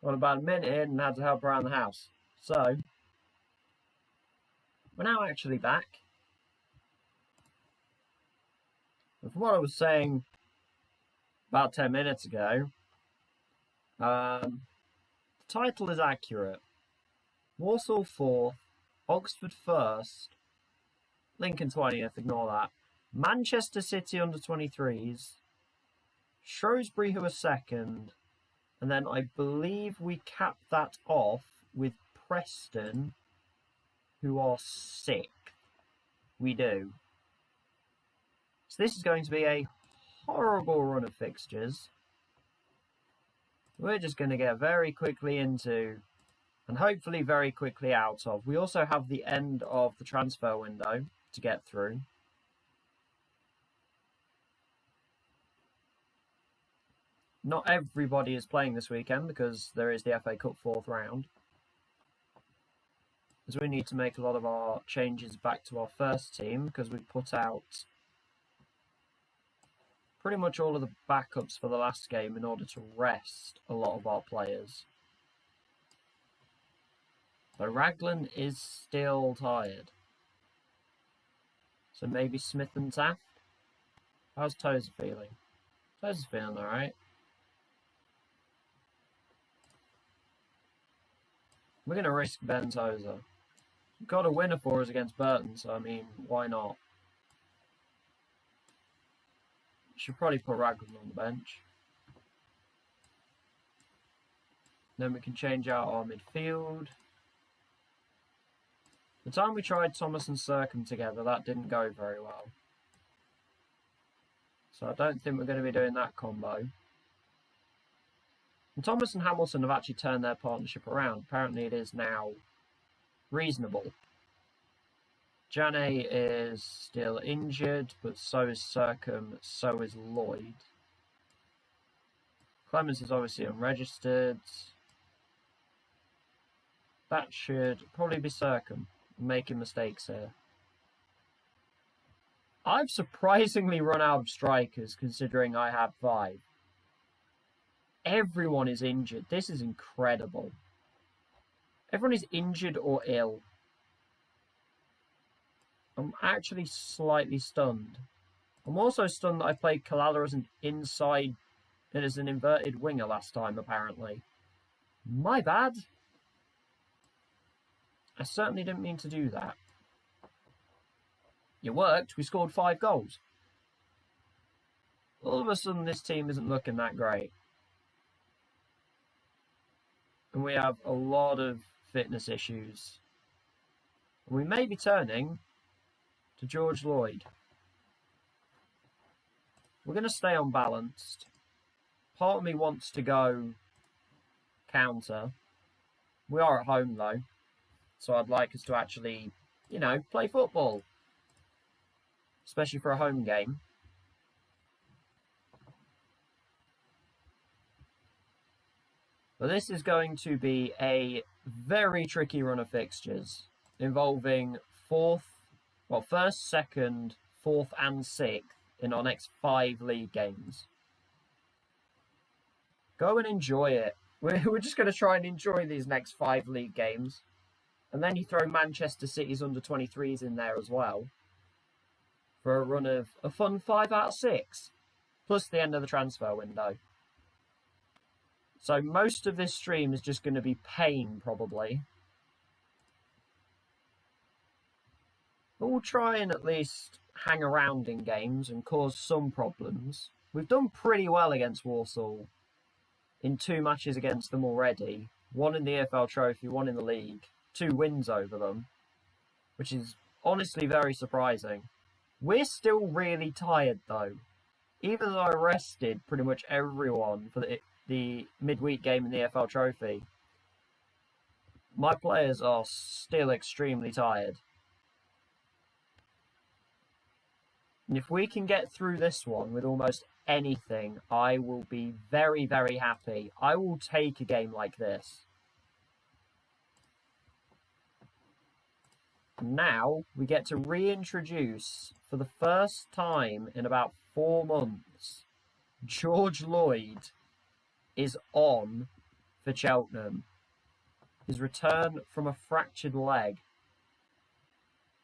Got about a minute in and had to help around the house. So, we're now actually back. And from what I was saying about 10 minutes ago, the title is accurate. Walsall 4th, Oxford 1st, Lincoln 20th, ignore that. Manchester City under 23s, Shrewsbury who are 2nd, and then I believe we capped that off with Preston who are 6th. We do. So this is going to be a horrible run of fixtures. We're just going to get very quickly into and hopefully very quickly out of. We also have the end of the transfer window to get through. Not everybody is playing this weekend because there is the FA Cup 4th round. As we need to make a lot of our changes back to our first team because we put out pretty much all of the backups for the last game in order to rest a lot of our players. But Raglan is still tired. So maybe Smith and Taft? How's Tozer feeling? Tozer's feeling alright. We're going to risk Ben Tozer. Got a winner for us against Burton, so I mean, why not? Should probably put Raglan on the bench. Then we can change out our midfield. The time we tried Thomas and Sercombe together, that didn't go very well. So I don't think we're going to be doing that combo. And Thomas and Hamilton have actually turned their partnership around. Apparently it is now reasonable. Jane is still injured, but so is Sercombe, so is Lloyd. Clemens is obviously unregistered. That should probably be Sercombe. Making mistakes here. I've surprisingly run out of strikers considering I have 5. Everyone is injured. This is incredible. Everyone is injured or ill. I'm actually slightly stunned. I'm also stunned that I played Kalala as an inside and as an inverted winger last time, apparently. My bad. I certainly didn't mean to do that. It worked. We scored 5 goals. All of a sudden, this team isn't looking that great. And we have a lot of fitness issues. We may be turning to George Lloyd. We're going to stay unbalanced. Part of me wants to go counter. We are at home, though. So I'd like us to actually, you know, play football. Especially for a home game. But this is going to be a very tricky run of fixtures. Involving first, 2nd, 4th and 6th in our next 5 league games. Go and enjoy it. We're just going to try and enjoy these next 5 league games. And then you throw Manchester City's under 23s in there as well. For a run of a fun 5 out of 6. Plus the end of the transfer window. So most of this stream is just going to be pain, probably. But we'll try and at least hang around in games and cause some problems. We've done pretty well against Walsall in 2 matches against them already. 1 in the EFL Trophy, 1 in the league. 2 wins over them, which is honestly very surprising. We're still really tired, though. Even though I rested pretty much everyone for the midweek game in the EFL Trophy, my players are still extremely tired. And if we can get through this one with almost anything, I will be very, very happy. I will take a game like this. Now we get to reintroduce, for the first time in about 4 months, George Lloyd is on for Cheltenham. His return from a fractured leg.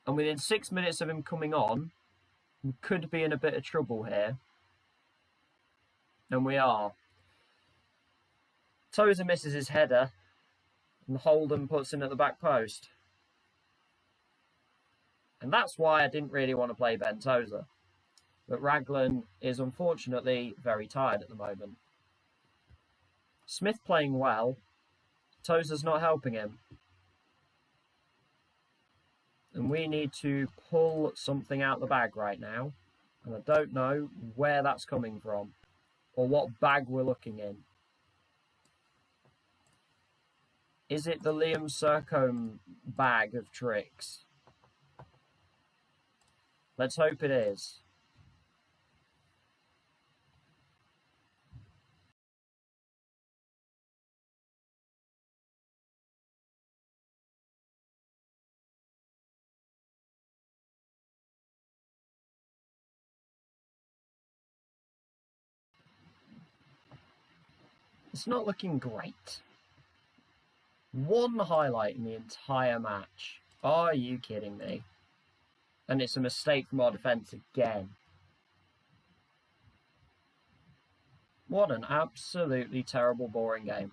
And within 6 minutes of him coming on, we could be in a bit of trouble here. And we are. Tozer misses his header, and Holden puts in at the back post. And that's why I didn't really want to play Ben Tozer. But Raglan is unfortunately very tired at the moment. Smith playing well. Tozer's not helping him. And we need to pull something out the bag right now. And I don't know where that's coming from or what bag we're looking in. Is it the Liam Sercombe bag of tricks? Let's hope it is. It's not looking great. One highlight in the entire match. Are you kidding me? And it's a mistake from our defence again. What an absolutely terrible, boring game.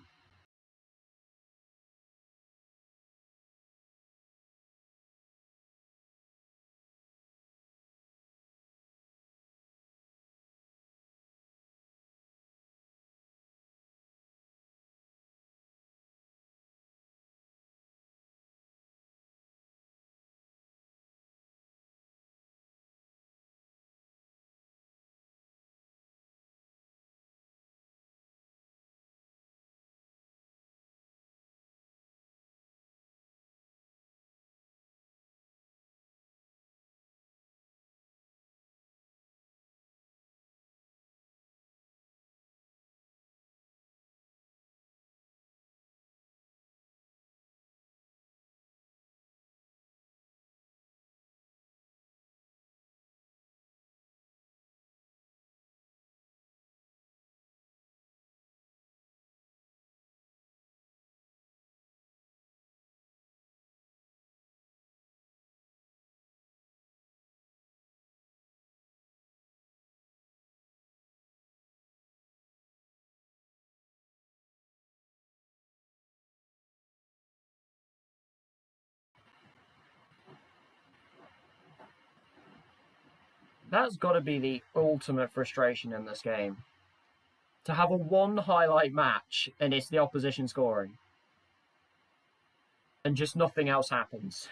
That's got to be the ultimate frustration in this game. To have a one highlight match and it's the opposition scoring. And just nothing else happens.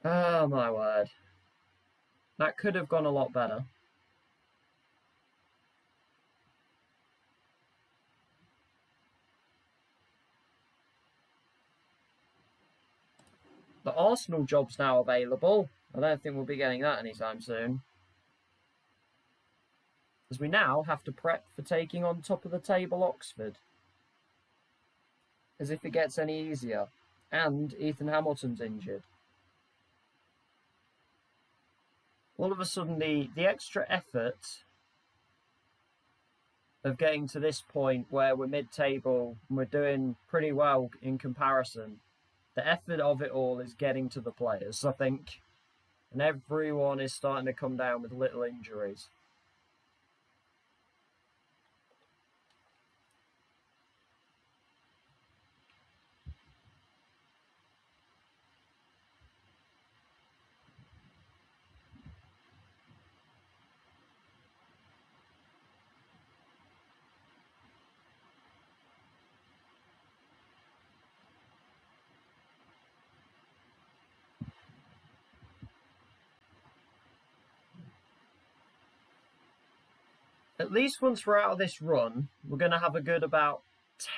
Oh my word. That could have gone a lot better. The Arsenal job's now available. I don't think we'll be getting that anytime soon. As we now have to prep for taking on top of the table Oxford. As if it gets any easier. And Ethan Hamilton's injured. All of a sudden, the extra effort of getting to this point where we're mid-table and we're doing pretty well in comparison, the effort of it all is getting to the players, I think. And everyone is starting to come down with little injuries. At least once we're out of this run, we're going to have a good about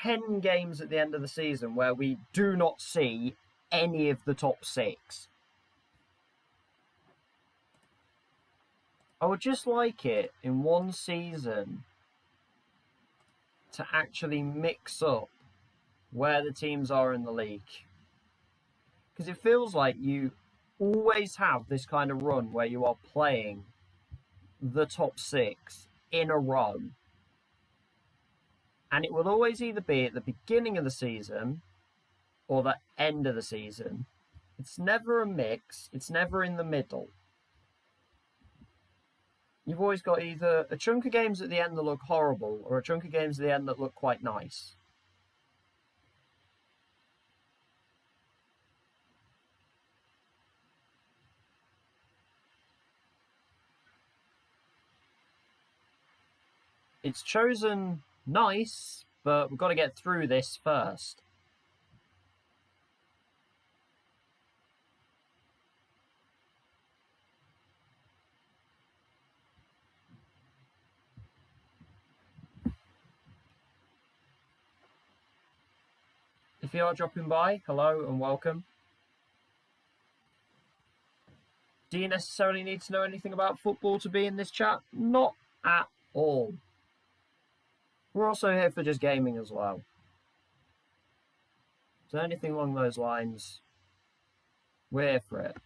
10 games at the end of the season where we do not see any of the top 6. I would just like it in one season to actually mix up where the teams are in the league. Because it feels like you always have this kind of run where you are playing the top 6 in a row. And it will always either be at the beginning of the season or the end of the season. It's never a mix. It's never in the middle. You've always got either a chunk of games at the end that look horrible or a chunk of games at the end that look quite nice. It's chosen nice, but we've got to get through this first. If you are dropping by, hello and welcome. Do you necessarily need to know anything about football to be in this chat? Not at all. We're also here for just gaming as well. So anything along those lines, we're here for it.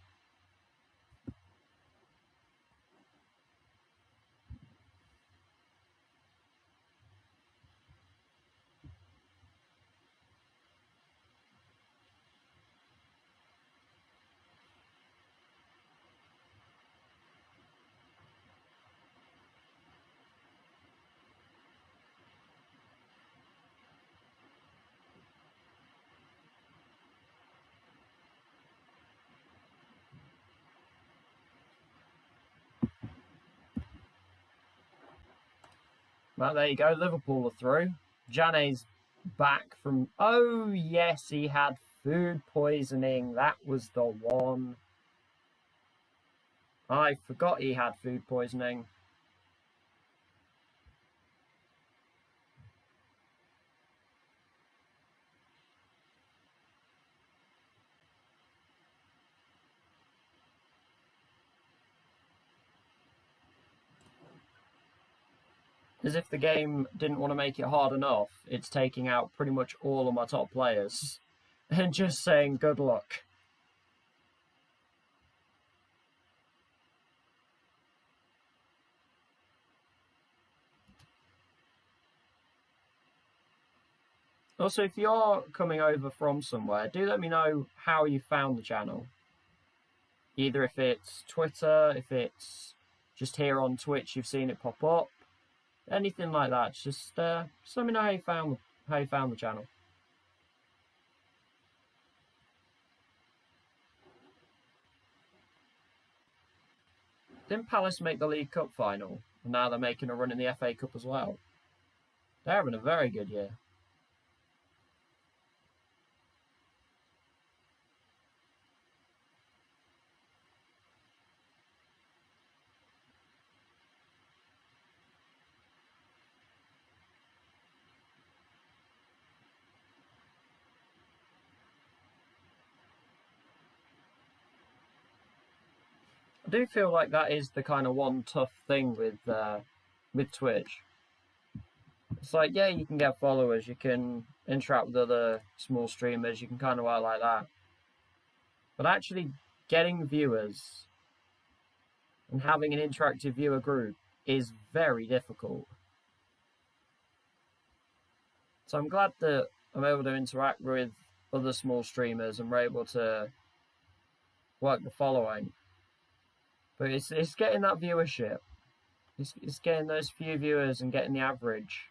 Well, there you go. Liverpool are through. Jane's back from... Oh, yes, he had food poisoning. That was the one. I forgot he had food poisoning. As if the game didn't want to make it hard enough, it's taking out pretty much all of my top players and just saying good luck. Also, if you're coming over from somewhere, do let me know how you found the channel. Either if it's Twitter, if it's just here on Twitch, you've seen it pop up. Anything like that, just let me know how you found the channel. Didn't Palace make the League Cup final? And now they're making a run in the FA Cup as well. They're having a very good year. I do feel like that is the kind of one tough thing with Twitch. It's like, yeah, you can get followers, you can interact with other small streamers, you can kind of work like that. But actually getting viewers and having an interactive viewer group is very difficult. So I'm glad that I'm able to interact with other small streamers and we're able to work the following. But it's getting that viewership. It's getting those few viewers and getting the average,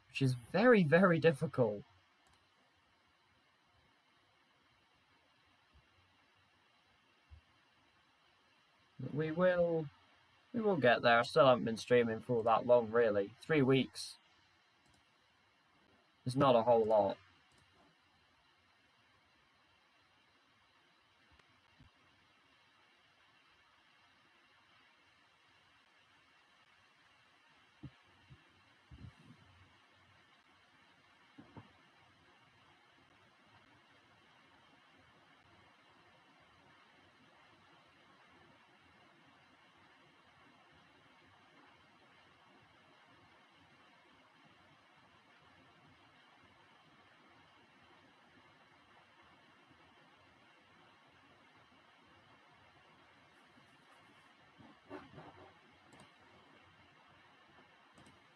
which is very, very difficult. But we will get there. I still haven't been streaming for that long, really. 3 weeks. It's not a whole lot.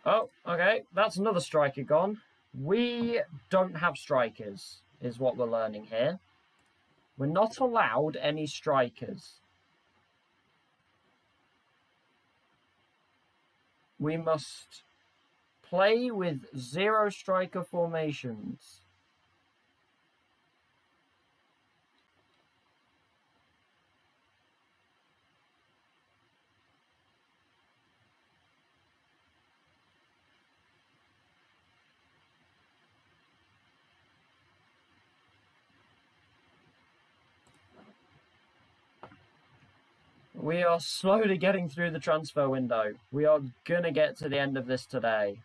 Oh, okay. That's another striker gone. We don't have strikers, is what we're learning here. We're not allowed any strikers. We must play with 0 striker formations. We are slowly getting through the transfer window. We are going to get to the end of this today.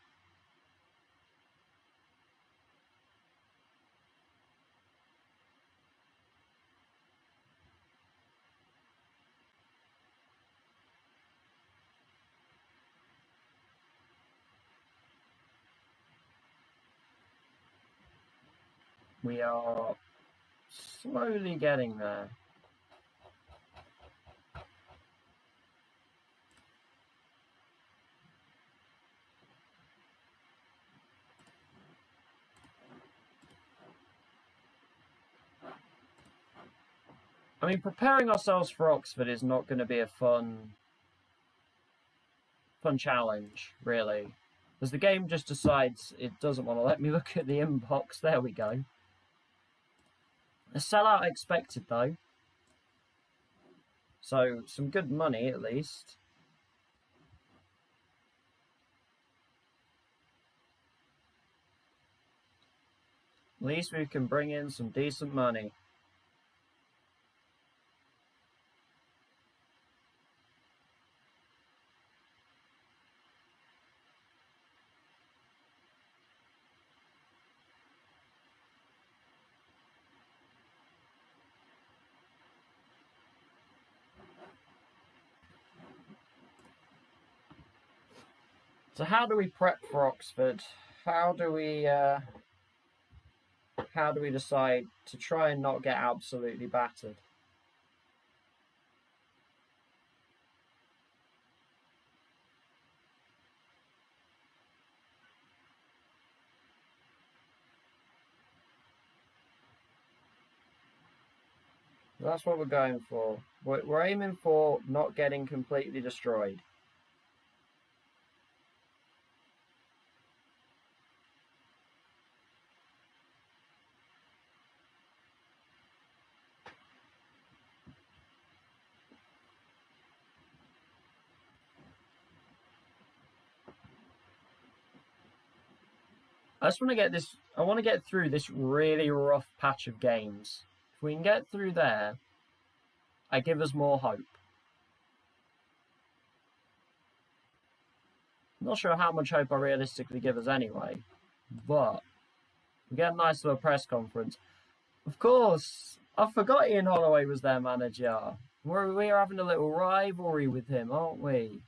We are slowly getting there. I mean, preparing ourselves for Oxford is not going to be a fun challenge, really. As the game just decides it doesn't want to let me look at the inbox. There we go. A sellout expected, though. So, some good money, at least. At least we can bring in some decent money. So how do we prep for Oxford? How do we decide to try and not get absolutely battered? That's what we're going for. We're aiming for not getting completely destroyed. I just want to get this. I want to get through this really rough patch of games. If we can get through there, I give us more hope. I'm not sure how much hope I realistically give us anyway, but we get a nice little press conference. Of course, I forgot Ian Holloway was their manager. We're having a little rivalry with him, aren't we?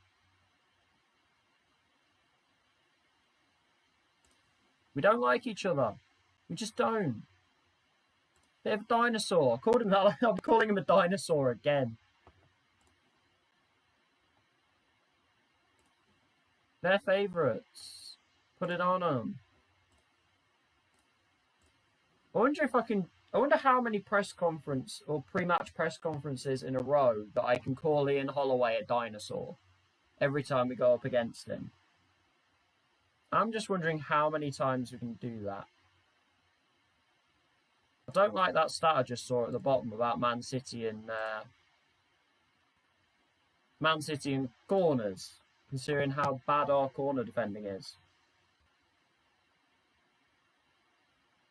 We don't like each other. We just don't. Bit of dinosaur. I called him that. I'm calling him a dinosaur again. They're favourites. Put it on them. I wonder if I can. I wonder how many press conference or pre-match press conferences in a row that I can call Ian Holloway a dinosaur every time we go up against him. I'm just wondering how many times we can do that. I don't like that stat I just saw at the bottom about Man City and corners, considering how bad our corner defending is.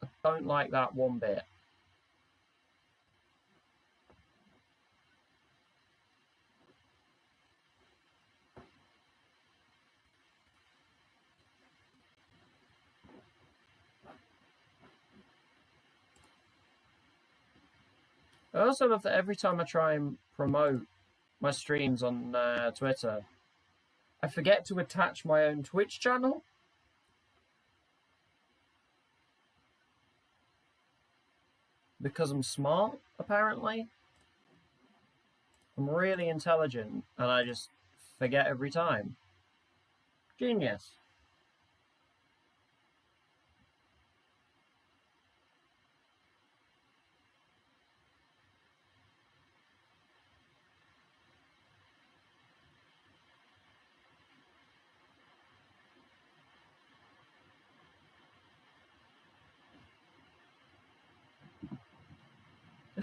I don't like that one bit. I also love that every time I try and promote my streams on Twitter, I forget to attach my own Twitch channel. Because I'm smart, apparently. I'm really intelligent, and I just forget every time. Genius.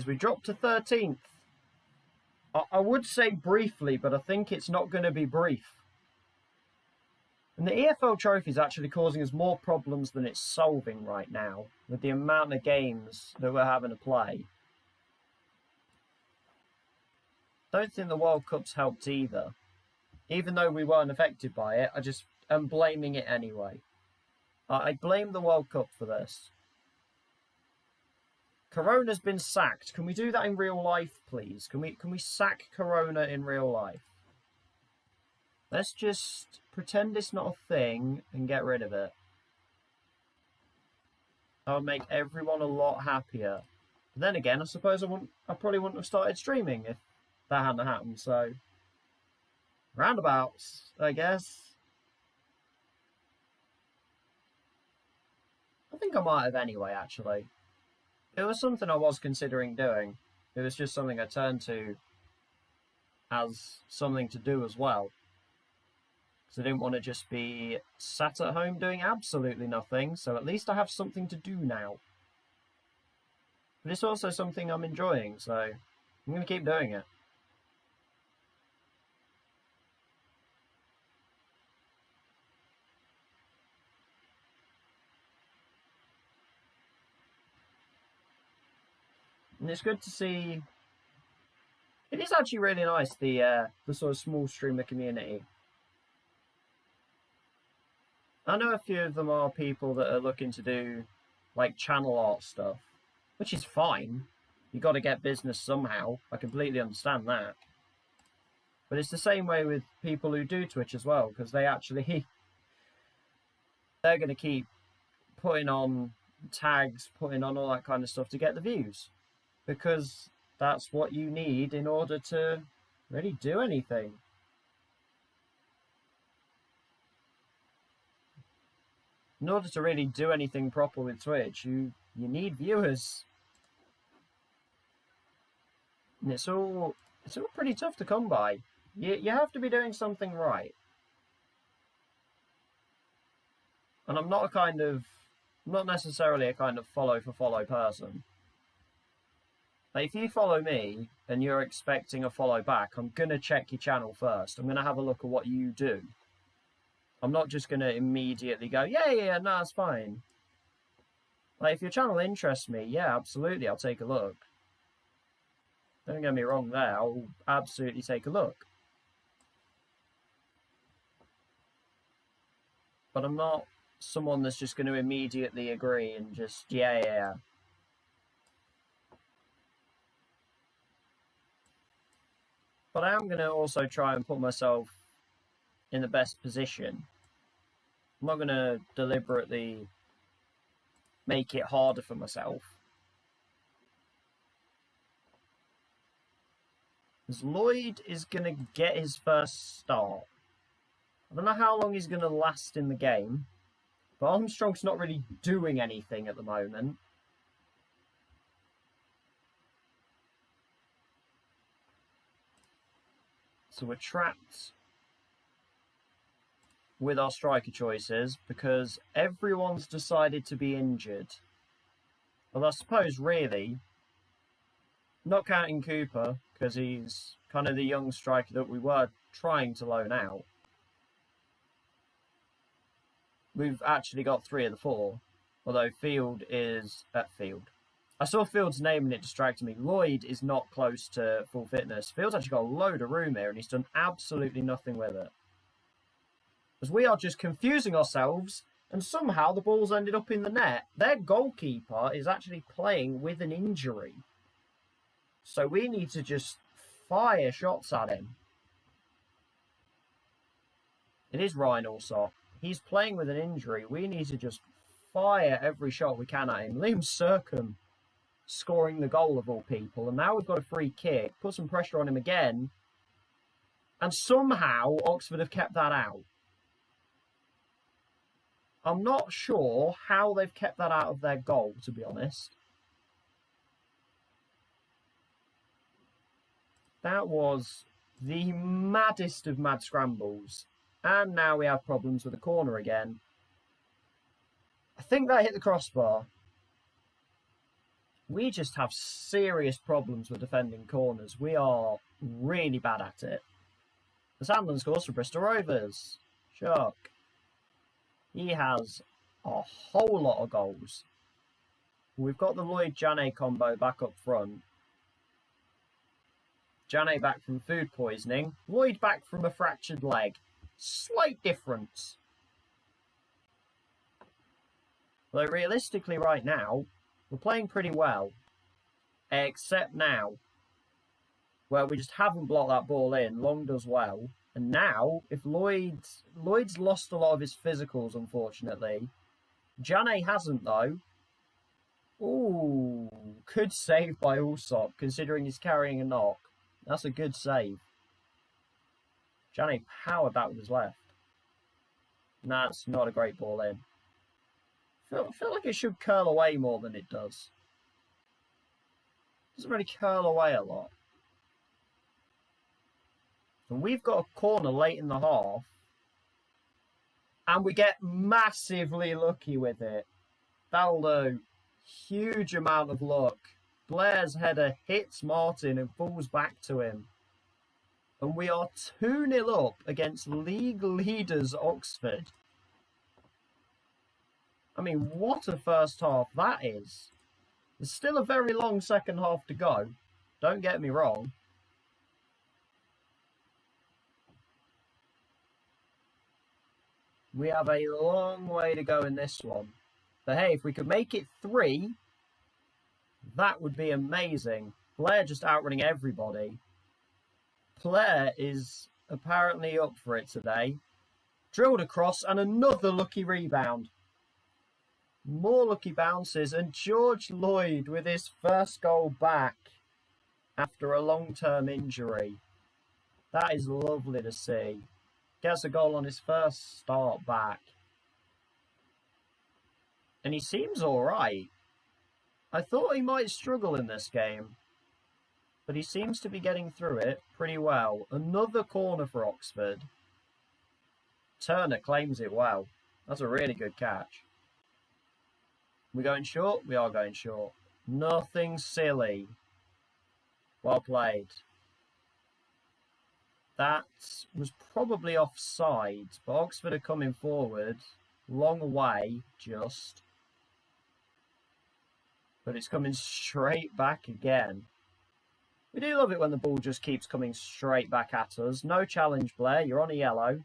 as we drop to 13th. I would say briefly, but I think it's not going to be brief. And the EFL Trophy is actually causing us more problems than it's solving right now, with the amount of games that we're having to play. Don't think the World Cup's helped either. Even though we weren't affected by it, I just am blaming it anyway. I blame the World Cup for this. Corona's been sacked. Can we do that in real life, please? Can we sack Corona in real life? Let's just pretend it's not a thing and get rid of it. That would make everyone a lot happier. But then again, I suppose I probably wouldn't have started streaming if that hadn't happened, so roundabouts, I guess. I think I might have anyway, actually. It was something I was considering doing. It was just something I turned to as something to do as well. Because I didn't want to just be sat at home doing absolutely nothing, so at least I have something to do now. But it's also something I'm enjoying, so I'm going to keep doing it. And it's good to see. It is actually really nice, the sort of small streamer community. I know a few of them are people that are looking to do like channel art stuff, which is fine. You got to get business somehow. I completely understand that. But it's the same way with people who do Twitch as well, because they're going to keep putting on tags, putting on all that kind of stuff to get the views. Because that's what you need in order to really do anything. In order to really do anything proper with Twitch, you need viewers. And it's all pretty tough to come by. You have to be doing something right. And I'm not necessarily a kind of follow for follow person. Like, if you follow me and you're expecting a follow back, I'm going to check your channel first. I'm going to have a look at what you do. I'm not just going to immediately go, yeah, no, it's fine. Like, if your channel interests me, yeah, absolutely, I'll take a look. Don't get me wrong there, I'll absolutely take a look. But I'm not someone that's just going to immediately agree and just, yeah. But I am going to also try and put myself in the best position. I'm not going to deliberately make it harder for myself. Because Lloyd is going to get his first start. I don't know how long he's going to last in the game. But Armstrong's not really doing anything at the moment. So we're trapped with our striker choices because everyone's decided to be injured. Well, I suppose really, not counting Cooper, because he's kind of the young striker that we were trying to loan out. We've actually got 3 of the 4, although Field is at Field. I saw Field's name and it distracted me. Lloyd is not close to full fitness. Field's actually got a load of room here and he's done absolutely nothing with it. Because we are just confusing ourselves and somehow the ball's ended up in the net. Their goalkeeper is actually playing with an injury. So we need to just fire shots at him. It is Ryan Allsop. He's playing with an injury. We need to just fire every shot we can at him. Liam Sercombe scoring the goal of all people. And now we've got a free kick. Put some pressure on him again. And somehow Oxford have kept that out. I'm not sure how they've kept that out of their goal, to be honest. That was the maddest of mad scrambles. And now we have problems with the corner again. I think that hit the crossbar. We just have serious problems with defending corners. We are really bad at it. The Sandland scores for Bristol Rovers. Shock. He has a whole lot of goals. We've got the Lloyd-Jane combo back up front. Jane back from food poisoning. Lloyd back from a fractured leg. Slight difference. Though realistically right now, we're playing pretty well. Except now, where we just haven't blocked that ball in. Long does well. And now, if Lloyd's lost a lot of his physicals, unfortunately. Jane hasn't, though. Ooh, good save by Allsop, considering he's carrying a knock. That's a good save. Jane powered that with his left. And that's not a great ball in. I feel like it should curl away more than it does. It doesn't really curl away a lot. And we've got a corner late in the half. And we get massively lucky with it. That'll do. Huge amount of luck. Blair's header hits Martin and falls back to him. And we are 2-0 up against league leaders Oxford. I mean, what a first half that is. There's still a very long second half to go. Don't get me wrong. We have a long way to go in this one. But hey, if we could make it 3, that would be amazing. Blair just outrunning everybody. Blair is apparently up for it today. Drilled across and another lucky rebound. More lucky bounces and George Lloyd with his first goal back after a long-term injury. That is lovely to see. Gets a goal on his first start back. And he seems alright. I thought he might struggle in this game. But he seems to be getting through it pretty well. Another corner for Oxford. Turner claims it well. That's a really good catch. We going short? We are going short. Nothing silly. Well played. That was probably offside, but Oxford are coming forward. Long way, just. But it's coming straight back again. We do love it when the ball just keeps coming straight back at us. No challenge, Blair. You're on a yellow.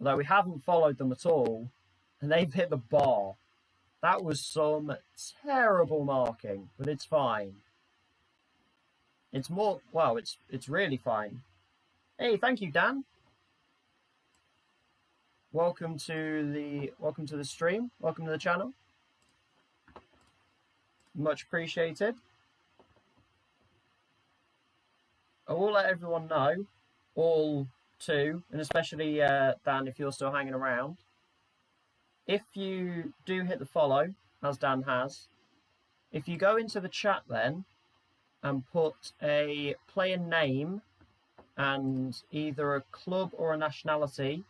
Although we haven't followed them at all. And they've hit the bar. That was some terrible marking, but it's fine. It's more, well, it's really fine. Hey, thank you, Dan. Welcome to the stream. Welcome to the channel. Much appreciated. I will let everyone know, all two, and especially Dan, if you're still hanging around. If you do hit the follow, as Dan has, if you go into the chat then and put a player name and either a club or a nationality,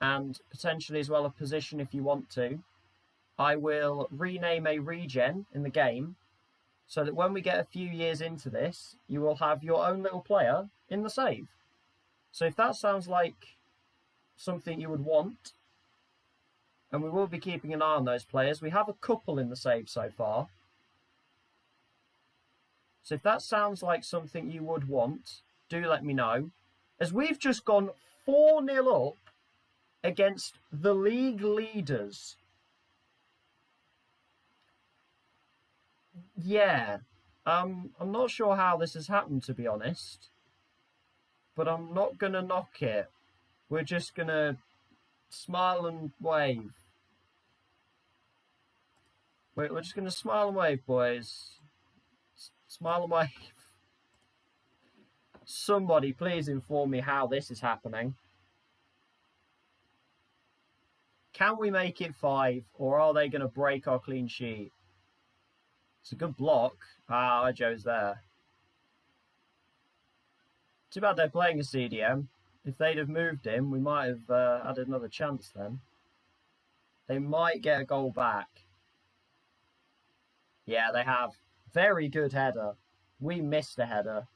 and potentially as well a position if you want to, I will rename a regen in the game so that when we get a few years into this, you will have your own little player in the save. So if that sounds like something you would want, and we will be keeping an eye on those players. We have a couple in the save so far. So if that sounds like something you would want, do let me know. As we've just gone 4-0 up against the league leaders. Yeah, I'm not sure how this has happened, to be honest. But I'm not going to knock it. We're just going to smile and wave. We're just going to smile and wave, boys. Smile and wave. Somebody please inform me how this is happening. Can we make it 5, or are they going to break our clean sheet? It's a good block. Ah, Joe's there. Too bad they're playing a CDM. If they'd have moved him, we might have had another chance then. They might get a goal back. Yeah, they have. Very good header. We missed a header.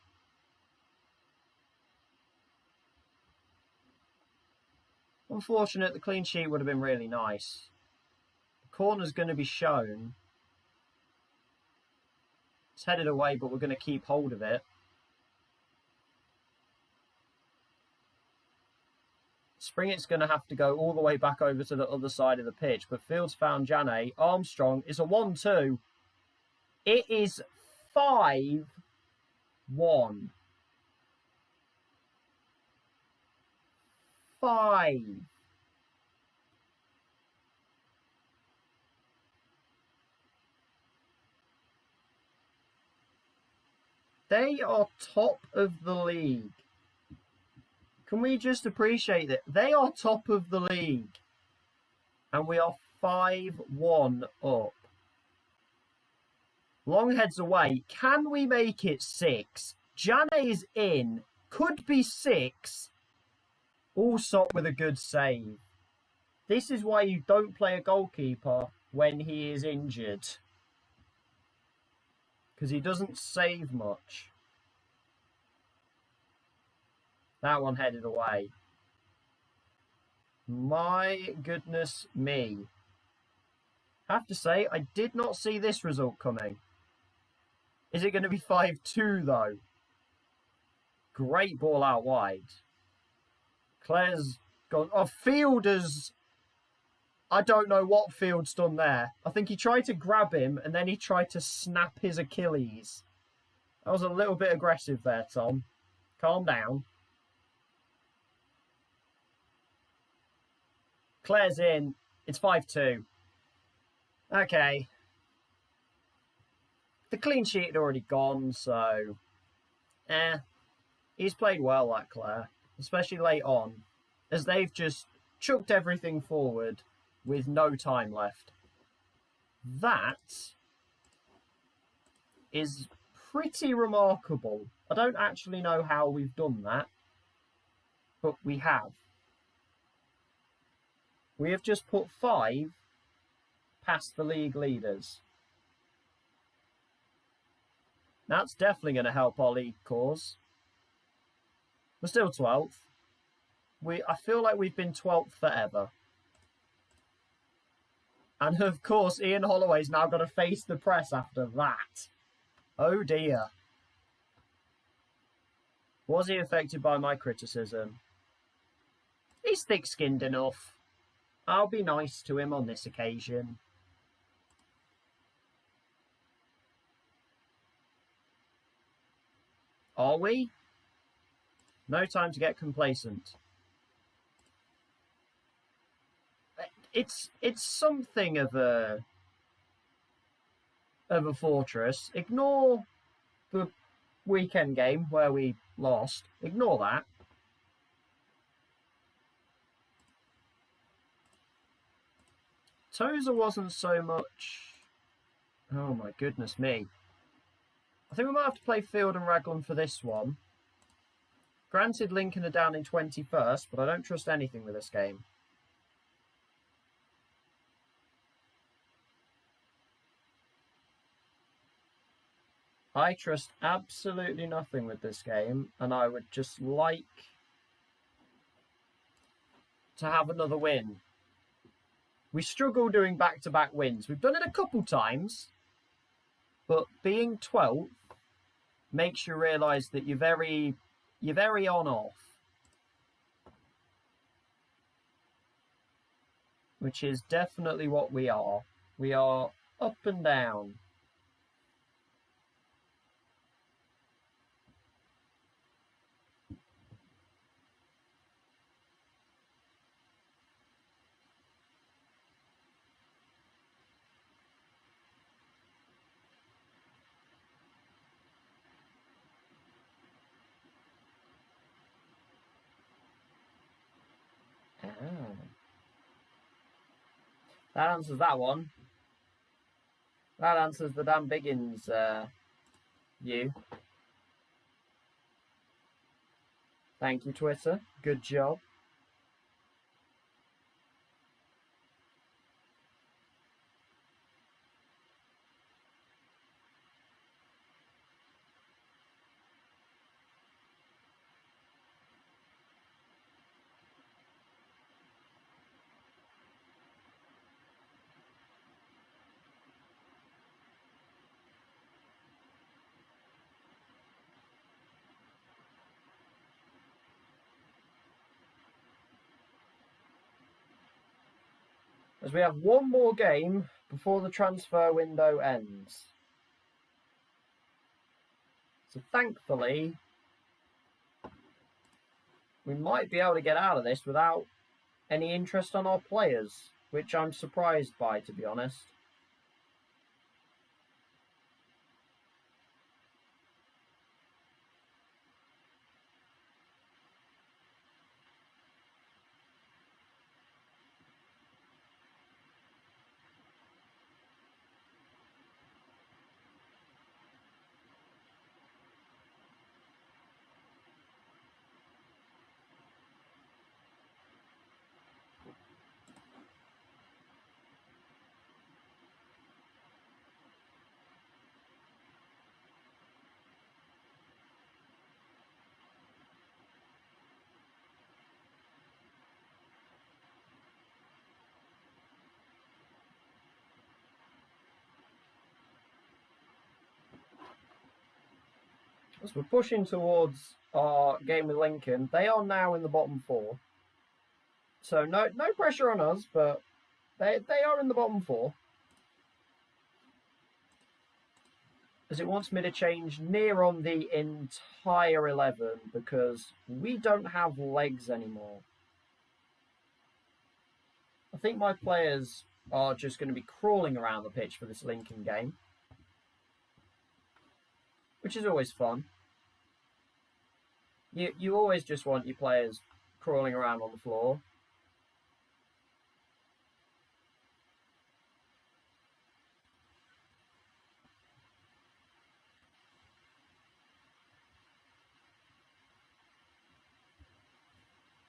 Unfortunate, the clean sheet would have been really nice. The corner's going to be shown. It's headed away, but we're going to keep hold of it. Springett's going to have to go all the way back over to the other side of the pitch, but Fields found Jane. Armstrong is a 1-2. It is 5-1. Five. They are top of the league. Can we just appreciate that? They are top of the league. And we are 5-1 up. Longhead's away. Can we make it 6? Jane is in. Could be 6. Allsop with a good save. This is why you don't play a goalkeeper when he is injured. Because he doesn't save much. That one headed away. My goodness me. I have to say, I did not see this result coming. Is it going to be 5-2 though? Great ball out wide. Claire's gone. Oh, Fielder's. I don't know what Fields done there. I think he tried to grab him and then he tried to snap his Achilles. That was a little bit aggressive there, Tom. Calm down. Claire's in. It's 5-2. Okay. The clean sheet had already gone, so... He's played well, that Claire. Especially late on. As they've just chucked everything forward with no time left. That is pretty remarkable. I don't actually know how we've done that. But we have. We have just put 5 past the league leaders. That's definitely going to help our league cause. We're still 12th. I feel like we've been 12th forever. And of course, Ian Holloway's now got to face the press after that. Oh dear. Was he affected by my criticism? He's thick-skinned enough. I'll be nice to him on this occasion. Are we? No time to get complacent. It's something of a fortress. Ignore the weekend game where we lost. Ignore that. Tozer wasn't so much... Oh my goodness me. I think we might have to play Field and Raglan for this one. Granted, Lincoln are down in 21st, but I don't trust anything with this game. I trust absolutely nothing with this game, and I would just like to have another win. We struggle doing back-to-back wins. We've done it a couple times, but being 12th makes you realise that you're very on-off. Which is definitely what we are. We are up and down. That answers that one. That answers the Dan Biggins view. Thank you, Twitter. Good job. as we have one more game before the transfer window ends. So thankfully, we might be able to get out of this without any interest on our players, which I'm surprised by, to be honest. As we're pushing towards our game with Lincoln, they are now in the bottom four. So no pressure on us, but they are in the bottom four. As it wants me to change near on the entire 11 because we don't have legs anymore. I think my players are just going to be crawling around the pitch for this Lincoln game, which is always fun. You always just want your players crawling around on the floor.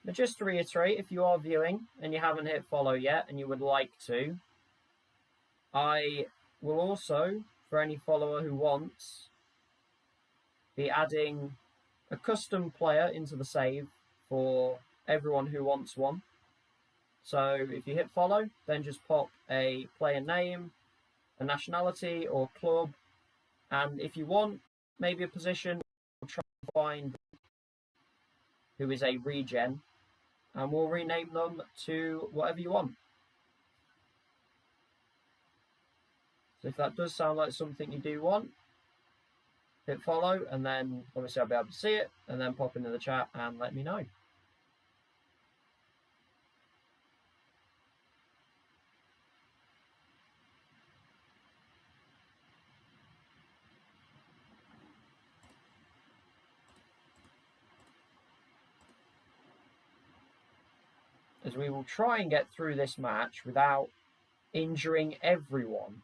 But just to reiterate, if you are viewing and you haven't hit follow yet and you would like to, I will also, for any follower who wants, be adding a custom player into the save for everyone who wants one. So if you hit follow, then just pop a player name, a nationality or club, and if you want maybe a position, we'll try to find who is a regen, and we'll rename them to whatever you want. So if that does sound like something you do want, hit follow, and then obviously I'll be able to see it, and then pop into the chat and let me know. As we will try and get through this match without injuring everyone.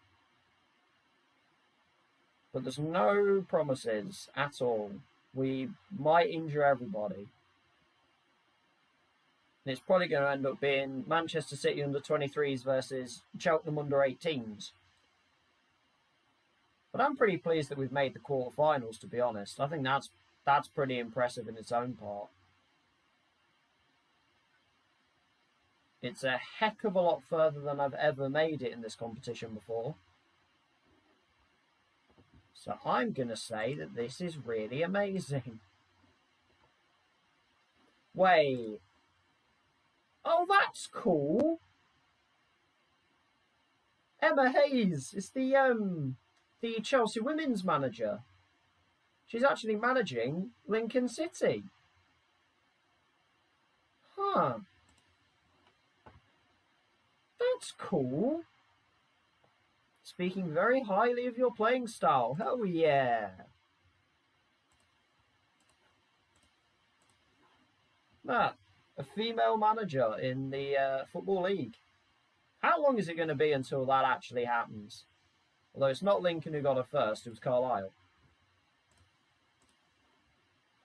But there's no promises at all. We might injure everybody. And it's probably going to end up being Manchester City under-23s versus Cheltenham under-18s. But I'm pretty pleased that we've made the quarterfinals, to be honest. I think that's pretty impressive in its own part. It's a heck of a lot further than I've ever made it in this competition before. So I'm going to say that this is really amazing. Wait. Oh, that's cool. Emma Hayes is the Chelsea women's manager. She's actually managing Lincoln City. Huh. That's cool. Speaking very highly of your playing style. Oh, yeah. A female manager in the Football League. How long is it going to be until that actually happens? Although it's not Lincoln who got her first, it was Carlisle.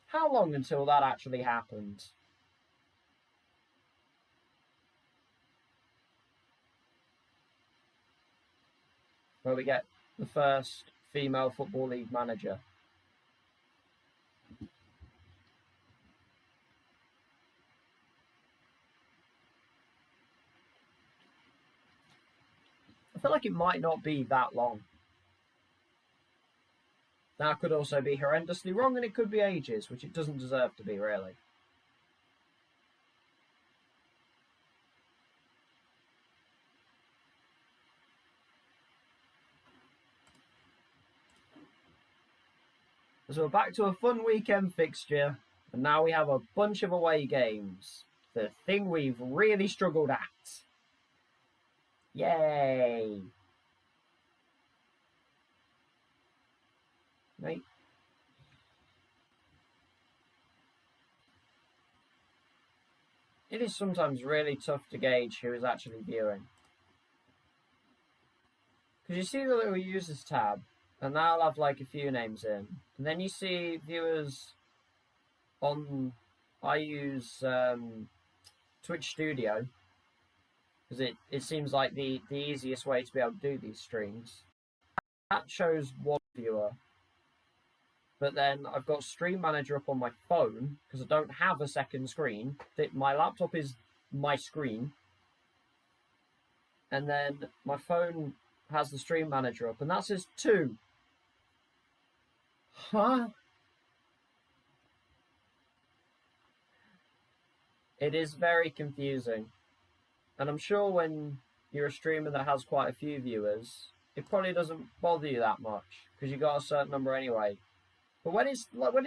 How long until that actually happens? Where we get the first female Football League manager. I feel like it might not be that long. That could also be horrendously wrong, and it could be ages, which it doesn't deserve to be, really. So we're back to a fun weekend fixture, and now we have a bunch of away games. The thing we've really struggled at. Yay! Right. It is sometimes really tough to gauge who is actually viewing. Because you see the little users tab, and that'll have like a few names in. And then you see viewers on, I use Twitch Studio, because it seems like the easiest way to be able to do these streams. That shows one viewer. But then I've got Stream Manager up on my phone, because I don't have a second screen. My laptop is my screen. And then my phone has the Stream Manager up, and that says 2. Huh? It is very confusing. And I'm sure when you're a streamer that has quite a few viewers, it probably doesn't bother you that much, because you got a certain number anyway. But when it's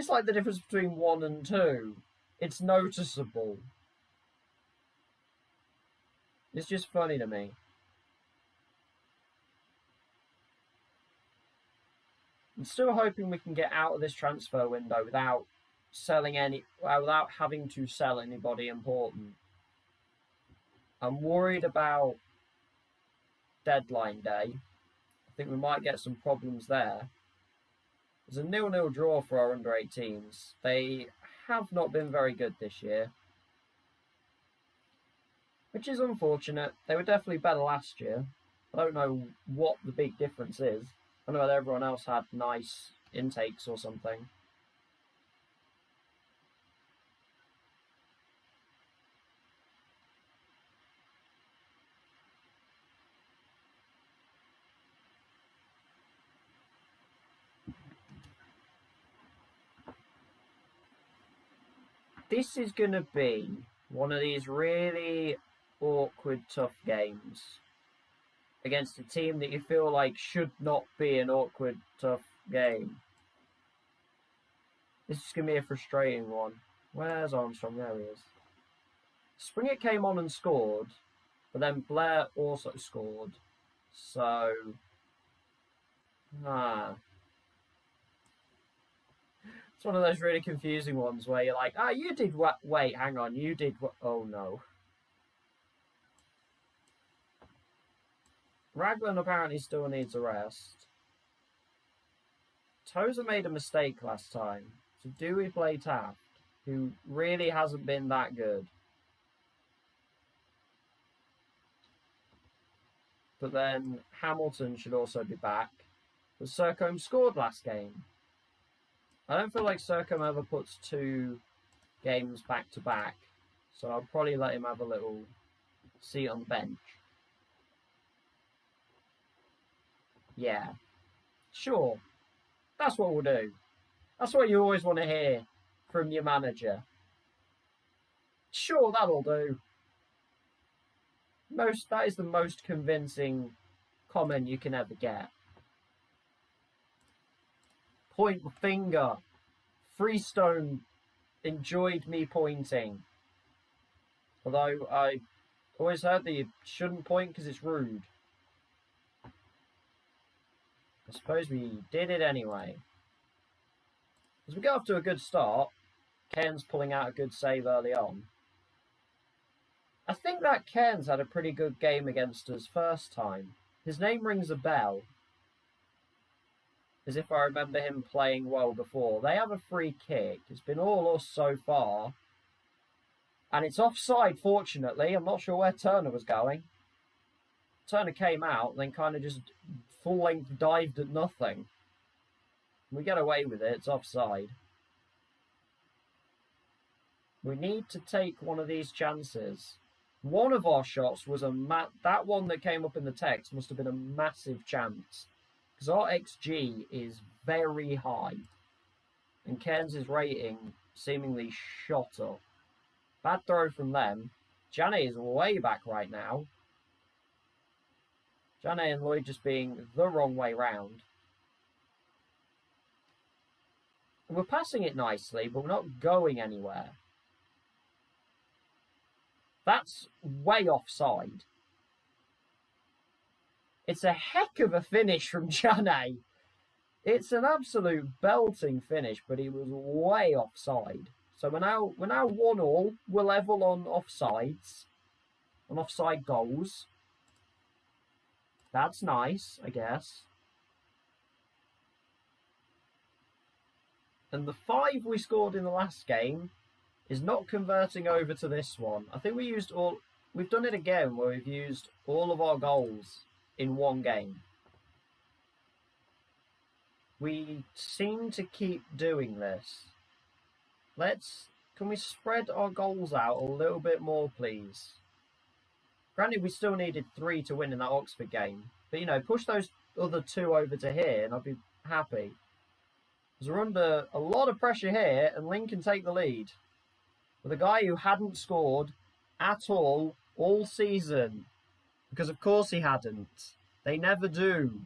like the difference between 1 and 2, it's noticeable. It's just funny to me. I'm still hoping we can get out of this transfer window without having to sell anybody important. I'm worried about deadline day. I think we might get some problems there. There's a 0-0 draw for our under-18s. They have not been very good this year, which is unfortunate. They were definitely better last year. I don't know what the big difference is. I don't know whether everyone else had nice intakes or something. This is going to be one of these really awkward, tough games against a team that you feel like should not be an awkward, tough game. This is going to be a frustrating one. Where's Armstrong? There he is. Springer came on and scored, but then Blair also scored. So, it's one of those really confusing ones where you're like, you did what? Wait, hang on, you did what? Oh no. Raglan apparently still needs a rest. Tozer made a mistake last time. So do we play Taft, who really hasn't been that good? But then Hamilton should also be back. But Sercombe scored last game. I don't feel like Sercombe ever puts 2 games back to back. So I'll probably let him have a little seat on the bench. Yeah. Sure. That's what we'll do. That's what you always want to hear from your manager. Sure, that'll do. That is the most convincing comment you can ever get. Point finger. Freestone enjoyed me pointing. Although I always heard that you shouldn't point because it's rude. I suppose we did it anyway. As we get off to a good start, Cairns pulling out a good save early on. I think that Cairns had a pretty good game against us first time. His name rings a bell. As if I remember him playing well before. They have a free kick. It's been all us so far. And it's offside, fortunately. I'm not sure where Turner was going. Turner came out and then kind of just full-length dived at nothing. We get away with it. It's offside. We need to take one of these chances. One of our shots was that one that came up in the text must have been a massive chance. Because our XG is very high. And Cairns' rating seemingly shot up. Bad throw from them. Janet is way back right now. Janet and Lloyd just being the wrong way round. We're passing it nicely, but we're not going anywhere. That's way offside. It's a heck of a finish from Jane. It's an absolute belting finish, but he was way offside. So we're now 1-1. We're level on offsides, on offside goals. That's nice, I guess. And the 5 we scored in the last game is not converting over to this one. I think we've done it again where we've used all of our goals in one game. We seem to keep doing this. Can we spread our goals out a little bit more, please? Granted, we still needed 3 to win in that Oxford game. But, you know, push those other 2 over to here and I'll be happy. Because we're under a lot of pressure here and Lincoln take the lead. With a guy who hadn't scored at all season. Because of course he hadn't. They never do.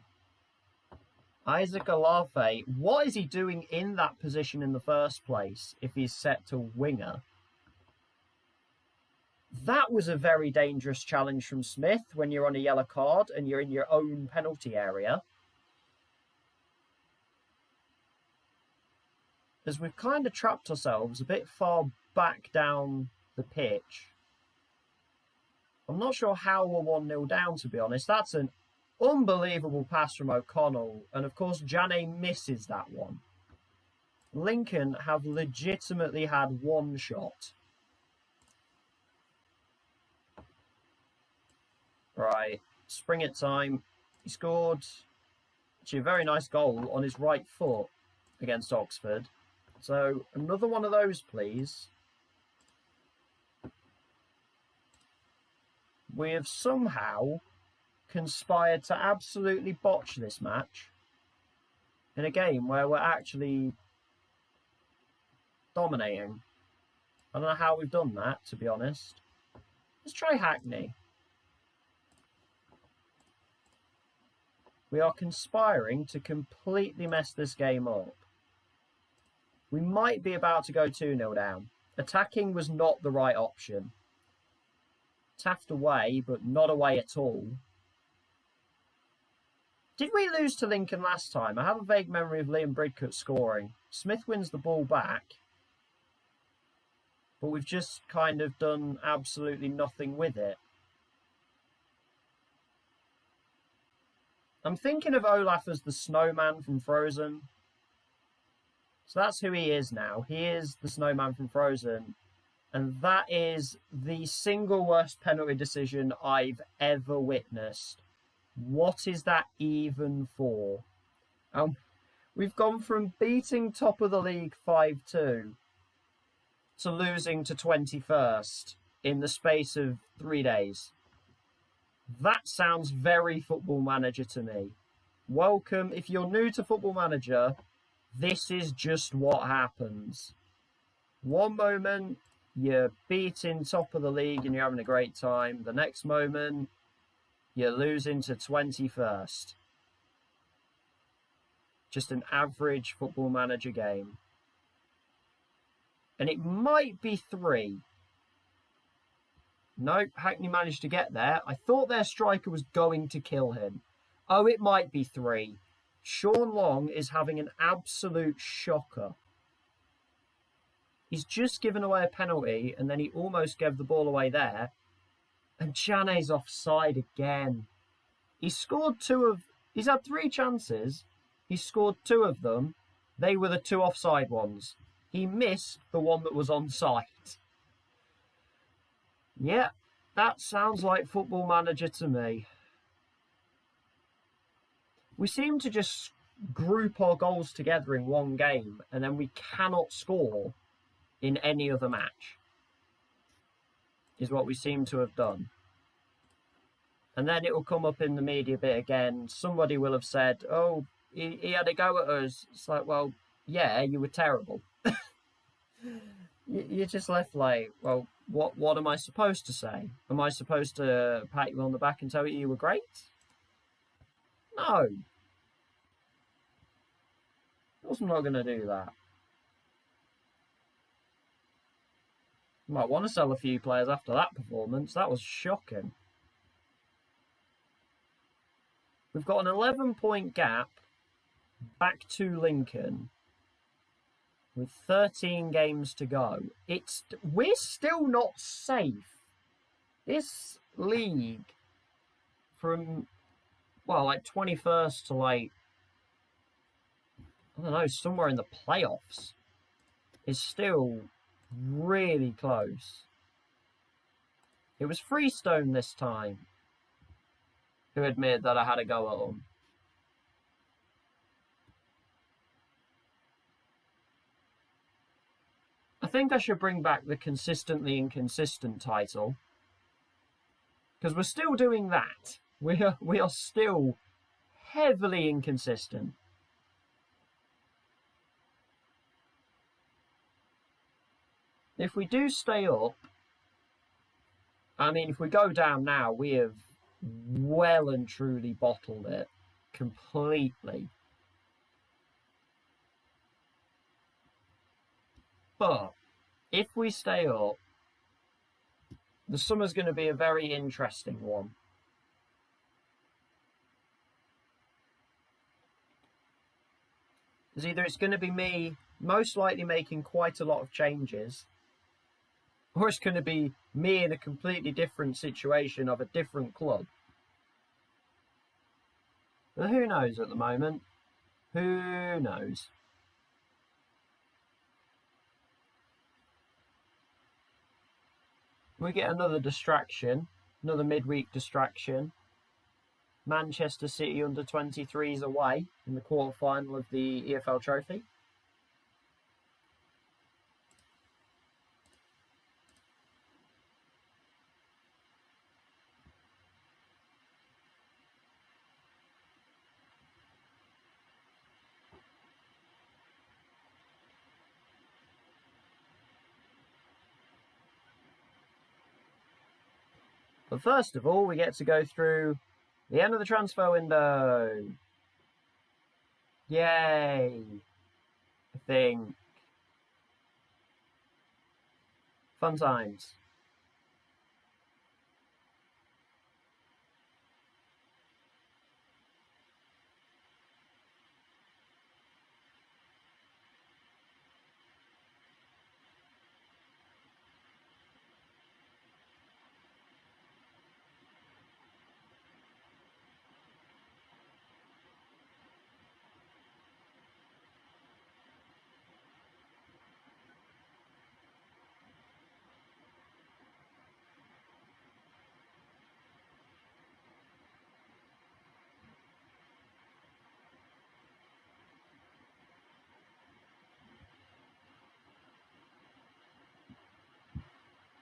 Isaac Alafe, what is he doing in that position in the first place if he's set to winger? That was a very dangerous challenge from Smith when you're on a yellow card and you're in your own penalty area. As we've kind of trapped ourselves a bit far back down the pitch. I'm not sure how we're 1-0 down, to be honest. That's an unbelievable pass from O'Connell. And of course, Jane misses that one. Lincoln have legitimately had one shot. Right, spring it time. He scored actually a very nice goal on his right foot against Oxford. So another one of those, please. We have somehow conspired to absolutely botch this match in a game where we're actually dominating. I don't know how we've done that, to be honest. Let's try Hackney. We are conspiring to completely mess this game up. We might be about to go 2-0 down. Attacking was not the right option. Taft away, but not away at all. Did we lose to Lincoln last time? I have a vague memory of Liam Bridcut scoring. Smith wins the ball back. But we've just kind of done absolutely nothing with it. I'm thinking of Olaf as the snowman from Frozen. So that's who he is now. He is the snowman from Frozen. And that is the single worst penalty decision I've ever witnessed. What is that even for? We've gone from beating top of the league 5-2 to losing to 21st in the space of 3 days. That sounds very Football Manager to me. Welcome. If you're new to Football Manager, this is just what happens. One moment, you're beating top of the league and you're having a great time. The next moment, you're losing to 21st. Just an average Football Manager game. And it might be 3. Nope, Hackney managed to get there. I thought their striker was going to kill him. Oh, it might be 3. Sean Long is having an absolute shocker. He's just given away a penalty and then he almost gave the ball away there. And Chane's offside again. He's had 3 chances. He scored 2 of them. They were the 2 offside ones. He missed the one that was onside. Yeah, that sounds like Football Manager to me. We seem to just group our goals together in one game and then we cannot score in any other match. Is what we seem to have done. And then it will come up in the media bit again. Somebody will have said, oh, he had a go at us. It's like, well, yeah, you were terrible. You're just left like, well, what am I supposed to say? Am I supposed to pat you on the back and tell you were great? No. Of course I'm not going to do that. Might want to sell a few players after that performance. That was shocking. We've got an 11-point gap back to Lincoln with 13 games to go. We're still not safe. This league from, well, like 21st to like, I don't know, somewhere in the playoffs is still really close. It was Freestone this time who admitted that I had a go at them. I think I should bring back the consistently inconsistent title, because we're still doing that. We are still heavily inconsistent. If we do stay up, I mean, if we go down now, we have well and truly bottled it completely. But if we stay up, the summer's going to be a very interesting one. Because either it's going to be me most likely making quite a lot of changes, or it's going to be me in a completely different situation of a different club. But who knows at the moment? Who knows? We get another distraction, another midweek distraction. Manchester City under-23s away in the quarter-final of the EFL Trophy. But first of all, we get to go through the end of the transfer window. Yay! I think. Fun times.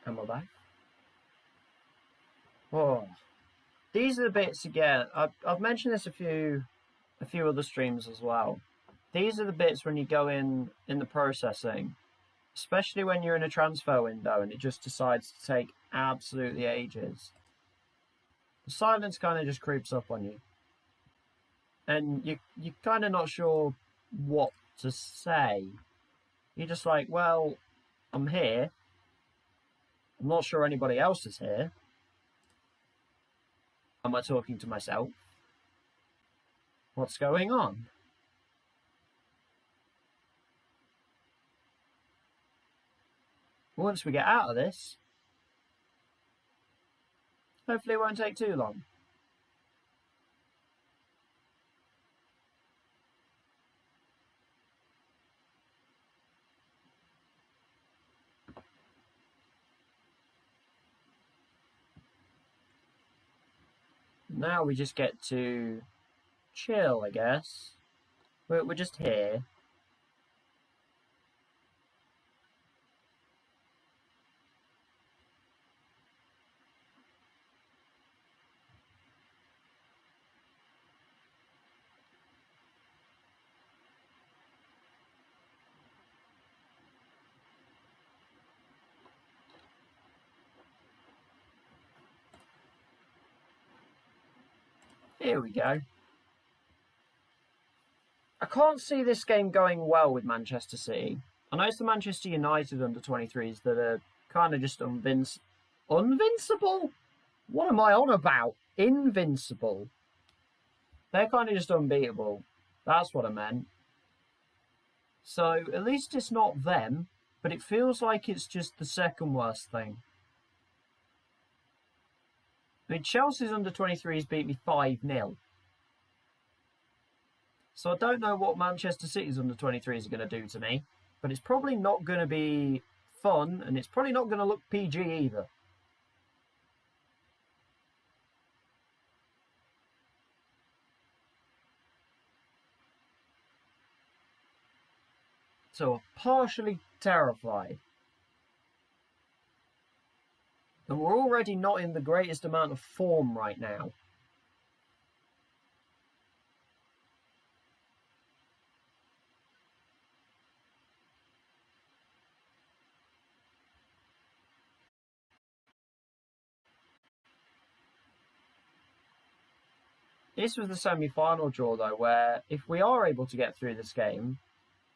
And we're back. Oh, these are the bits again. I've mentioned this a few other streams as well. These are the bits when you go in the processing, especially when you're in a transfer window and it just decides to take absolutely ages. The silence kind of just creeps up on you, and you're kind of not sure what to say. You're just like, well, I'm here. I'm not sure anybody else is here. Am I talking to myself? What's going on? Once we get out of this, hopefully it won't take too long. Now we just get to chill, I guess. We're just here. Here we go. I can't see this game going well with Manchester City. I know it's the Manchester United under-23s that are kind of just unvincible? What am I on about? Invincible. They're kind of just unbeatable. That's what I meant. So at least it's not them, but it feels like it's just the second worst thing. I mean, Chelsea's under-23s beat me 5-0. So I don't know what Manchester City's under-23s are going to do to me, but it's probably not going to be fun, and it's probably not going to look PG either. So partially terrified. And we're already not in the greatest amount of form right now. This was the semi-final draw, though, where if we are able to get through this game,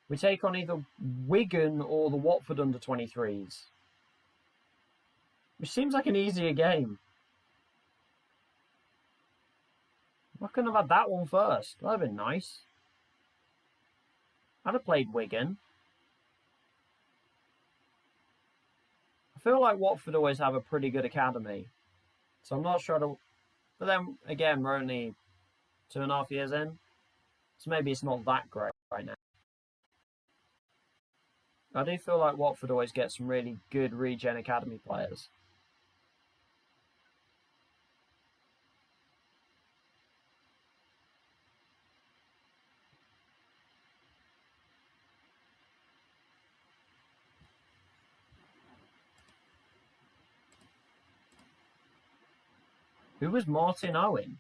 we take on either Wigan or the Watford under-23s. Which seems like an easier game. I couldn't have had that one first. That'd have been nice. I'd have played Wigan. I feel like Watford always have a pretty good academy. So I'm not sure to... But then, again, we're only 2.5 years in. So maybe it's not that great right now. I do feel like Watford always gets some really good regen academy players. Who was Martin Owen?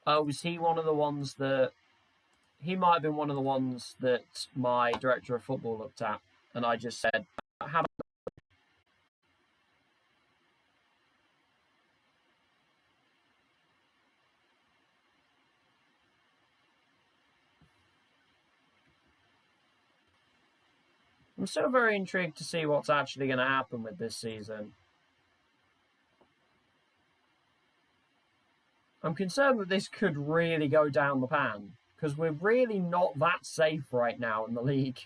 Oh, was he one of the ones that... He might have been one of the ones that my director of football looked at, and I just said, how about... I'm still very intrigued to see what's actually going to happen with this season. I'm concerned that this could really go down the pan, because we're really not that safe right now in the league.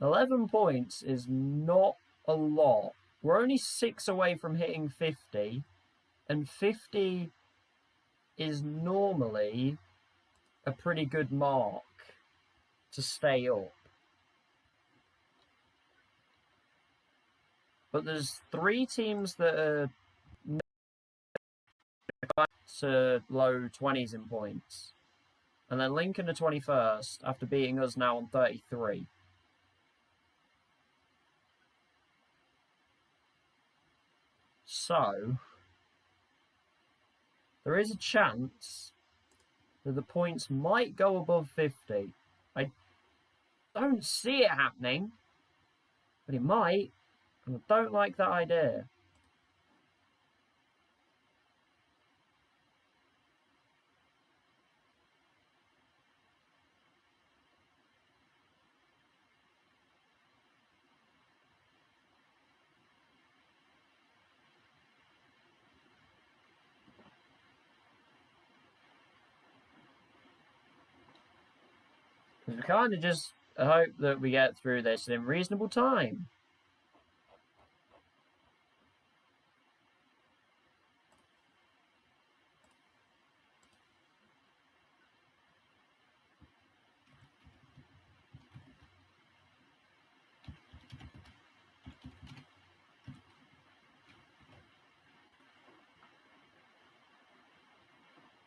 11 points is not a lot. We're only 6 away from hitting 50, and 50 is normally a pretty good mark to stay up. But there's 3 teams that are to low 20s in points. And then Lincoln are 21st after beating us now on 33. So, there is a chance that the points might go above 50. I don't see it happening, but it might, and I don't like that idea. We kind of just hope that we get through this in reasonable time.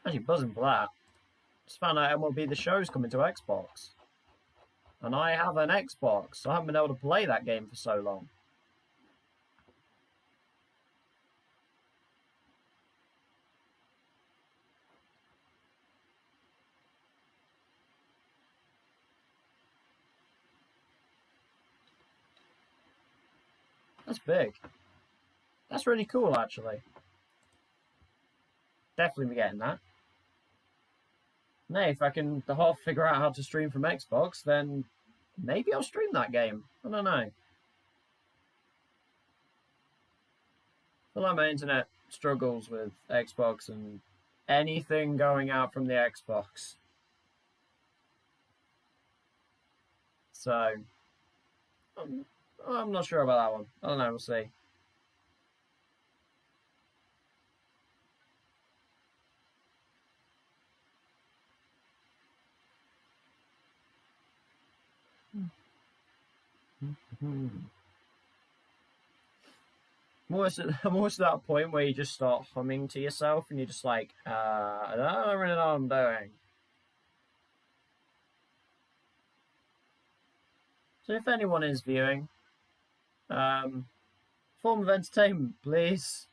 Actually buzzing for that. Just found out MLB The Show's coming to Xbox. And I have an Xbox, so I haven't been able to play that game for so long. That's big. That's really cool, actually. Definitely be getting that. Nay, if I can half figure out how to stream from Xbox, then Maybe I'll stream that game. I don't know. I feel like my internet struggles with Xbox and anything going out from the Xbox. So, I'm not sure about that one. I don't know, we'll see. I'm almost at that point where you just start humming to yourself and you're just like, I don't really know what I'm doing. So if anyone is viewing, form of entertainment, please.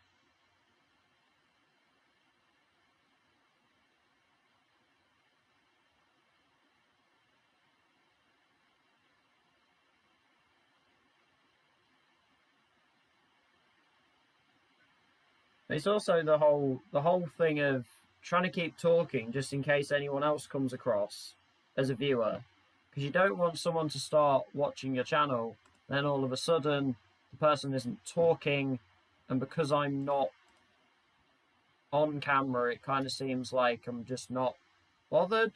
It's also the whole thing of trying to keep talking just in case anyone else comes across as a viewer, because you don't want someone to start watching your channel, then all of a sudden the person isn't talking, and because I'm not on camera, it kind of seems like I'm just not bothered,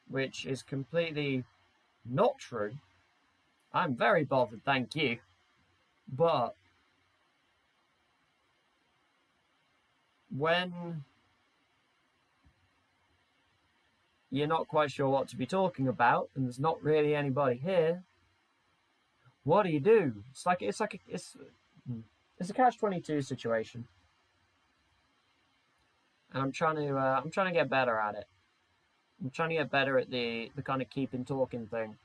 which is completely not true. I'm very bothered, thank you. But when you're not quite sure what to be talking about and there's not really anybody here, what do? It's a catch-22 situation, and I'm trying to get better at it. I'm trying to get better at the kind of keeping talking thing.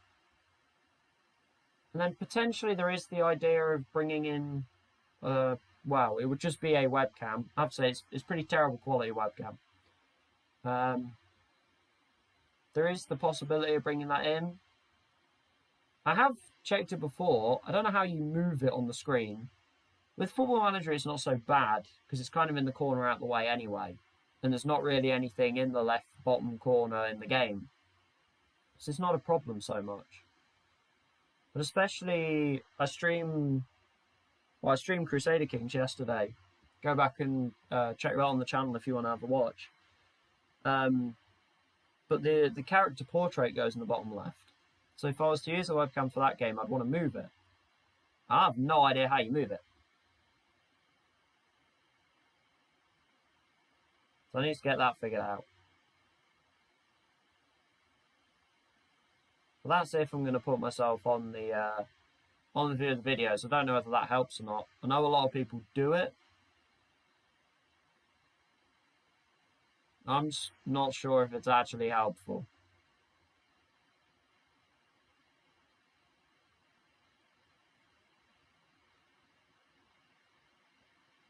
And then potentially there is the idea of bringing in, well, it would just be a webcam. I have to say it's pretty terrible quality webcam. There is the possibility of bringing that in. I have checked it before. I don't know how you move it on the screen. With Football Manager, it's not so bad because it's kind of in the corner out of the way anyway, and there's not really anything in the left bottom corner in the game, so it's not a problem so much. But especially, I streamed Crusader Kings yesterday. Go back and check that on the channel if you want to have a watch. But the character portrait goes in the bottom left. So if I was to use the webcam for that game, I'd want to move it. I have no idea how you move it. So I need to get that figured out. Well, that's if I'm going to put myself on the videos. I don't know whether that helps or not. I know a lot of people do it. I'm just not sure if it's actually helpful.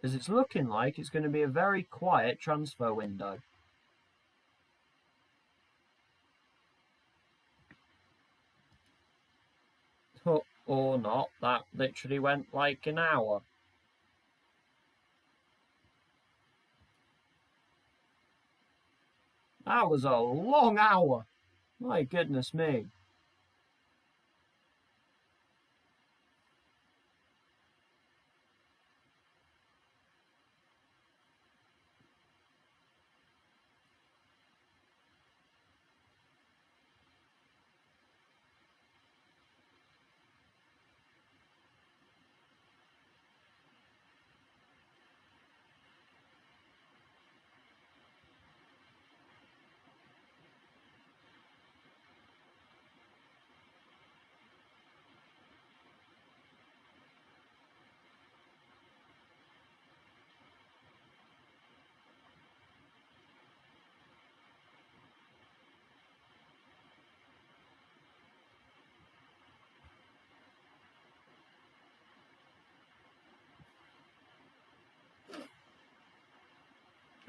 As it's looking like it's going to be a very quiet transfer window. Or not, that literally went like an hour. That was a long hour. My goodness me.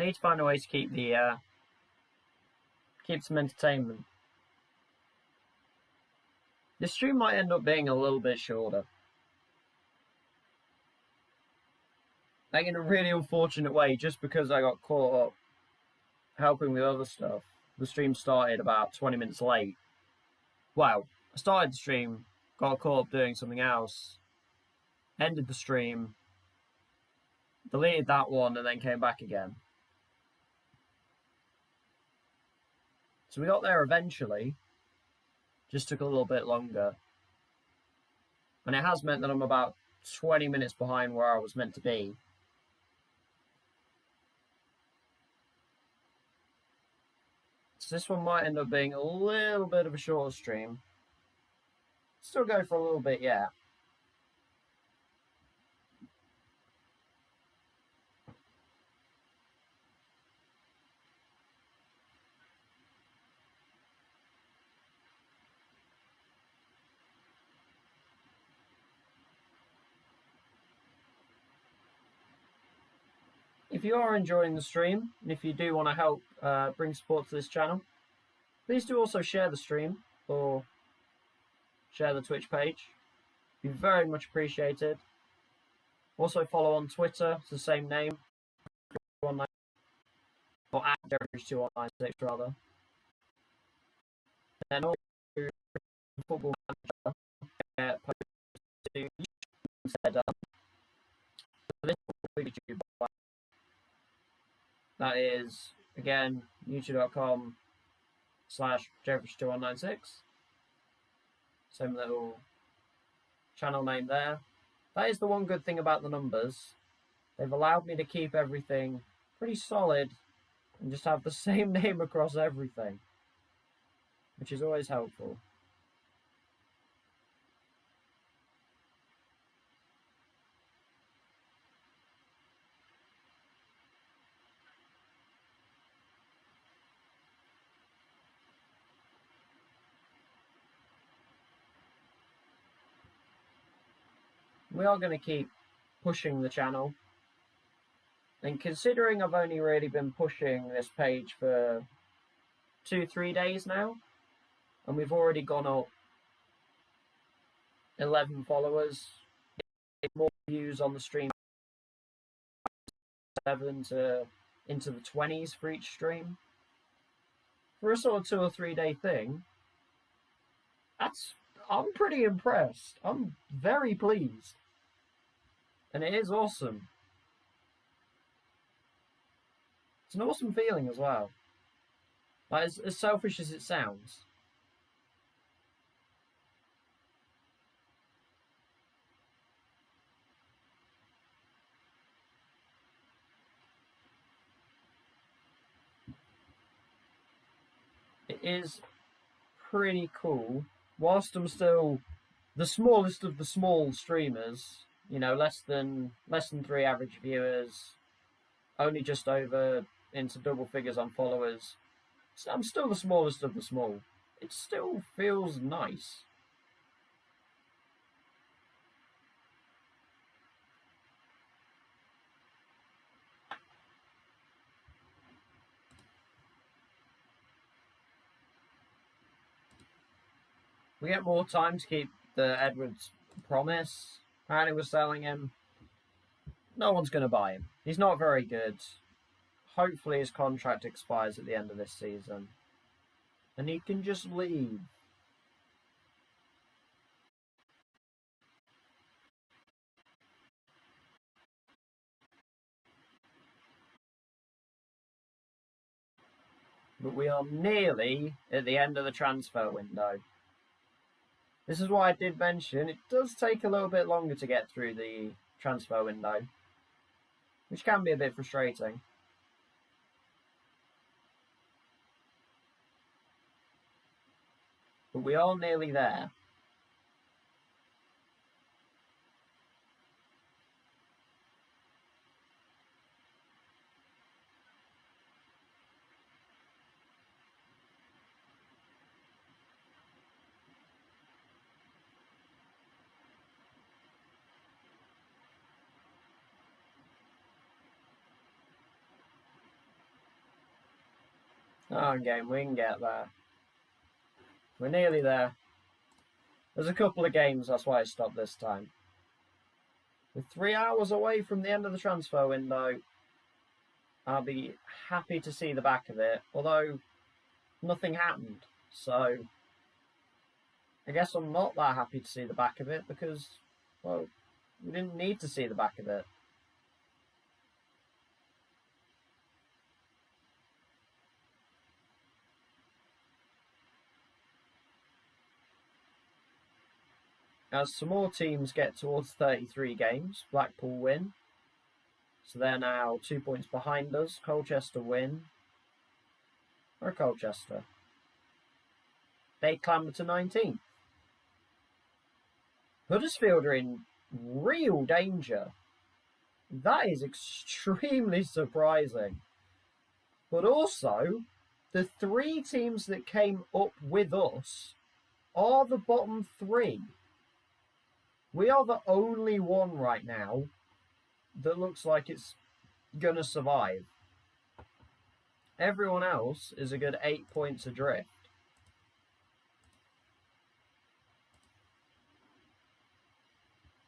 I need to find a way to keep keep some entertainment. This stream might end up being a little bit shorter. Like in a really unfortunate way, just because I got caught up helping with other stuff. The stream started about 20 minutes late. Wow, started the stream, got caught up doing something else, ended the stream, deleted that one, and then came back again. So we got there eventually, just took a little bit longer. And it has meant that I'm about 20 minutes behind where I was meant to be. So this one might end up being a little bit of a shorter stream. Still go for a little bit yet. If you are enjoying the stream, and if you do want to help bring support to this channel, please do also share the stream or share the Twitch page. Be very much appreciated. Also follow on Twitter, it's the same name, or at FM21 rather. And also Football Manager posted said this YouTube. That is again youtube.com/Jeffrey2196. Same little channel name there. That is the one good thing about the numbers. They've allowed me to keep everything pretty solid and just have the same name across everything, which is always helpful. We are going to keep pushing the channel. And considering I've only really been pushing this page for 2-3 days now, and we've already gone up 11 followers, more views on the stream, 7 to into the 20s for each stream. For a sort of 2 or 3 day thing, I'm pretty impressed. I'm very pleased. And it is awesome. It's an awesome feeling as well. Like, as selfish as it sounds. It is pretty cool. Whilst I'm still the smallest of the small streamers, you know, less than 3 average viewers, only just over into double figures on followers. So I'm still the smallest of the small. It still feels nice. We get more time to keep the Edwards promise. Apparently we're selling him. No one's going to buy him. He's not very good. Hopefully his contract expires at the end of this season. And he can just leave. But we are nearly at the end of the transfer window. This is why I did mention it does take a little bit longer to get through the transfer window, which can be a bit frustrating. But we are nearly there. Oh, game, we can get there. We're nearly there. There's a couple of games, that's why I stopped this time. We're 3 hours away from the end of the transfer window. I'll be happy to see the back of it, although nothing happened. So I guess I'm not that happy to see the back of it because, well, we didn't need to see the back of it. As some more teams get towards 33 games, Blackpool win. So they're now 2 points behind us. Colchester win. Or Colchester. They clamber to 19th. Huddersfield are in real danger. That is extremely surprising. But also, the 3 teams that came up with us are the bottom 3. We are the only one right now that looks like it's going to survive. Everyone else is a good 8 points adrift.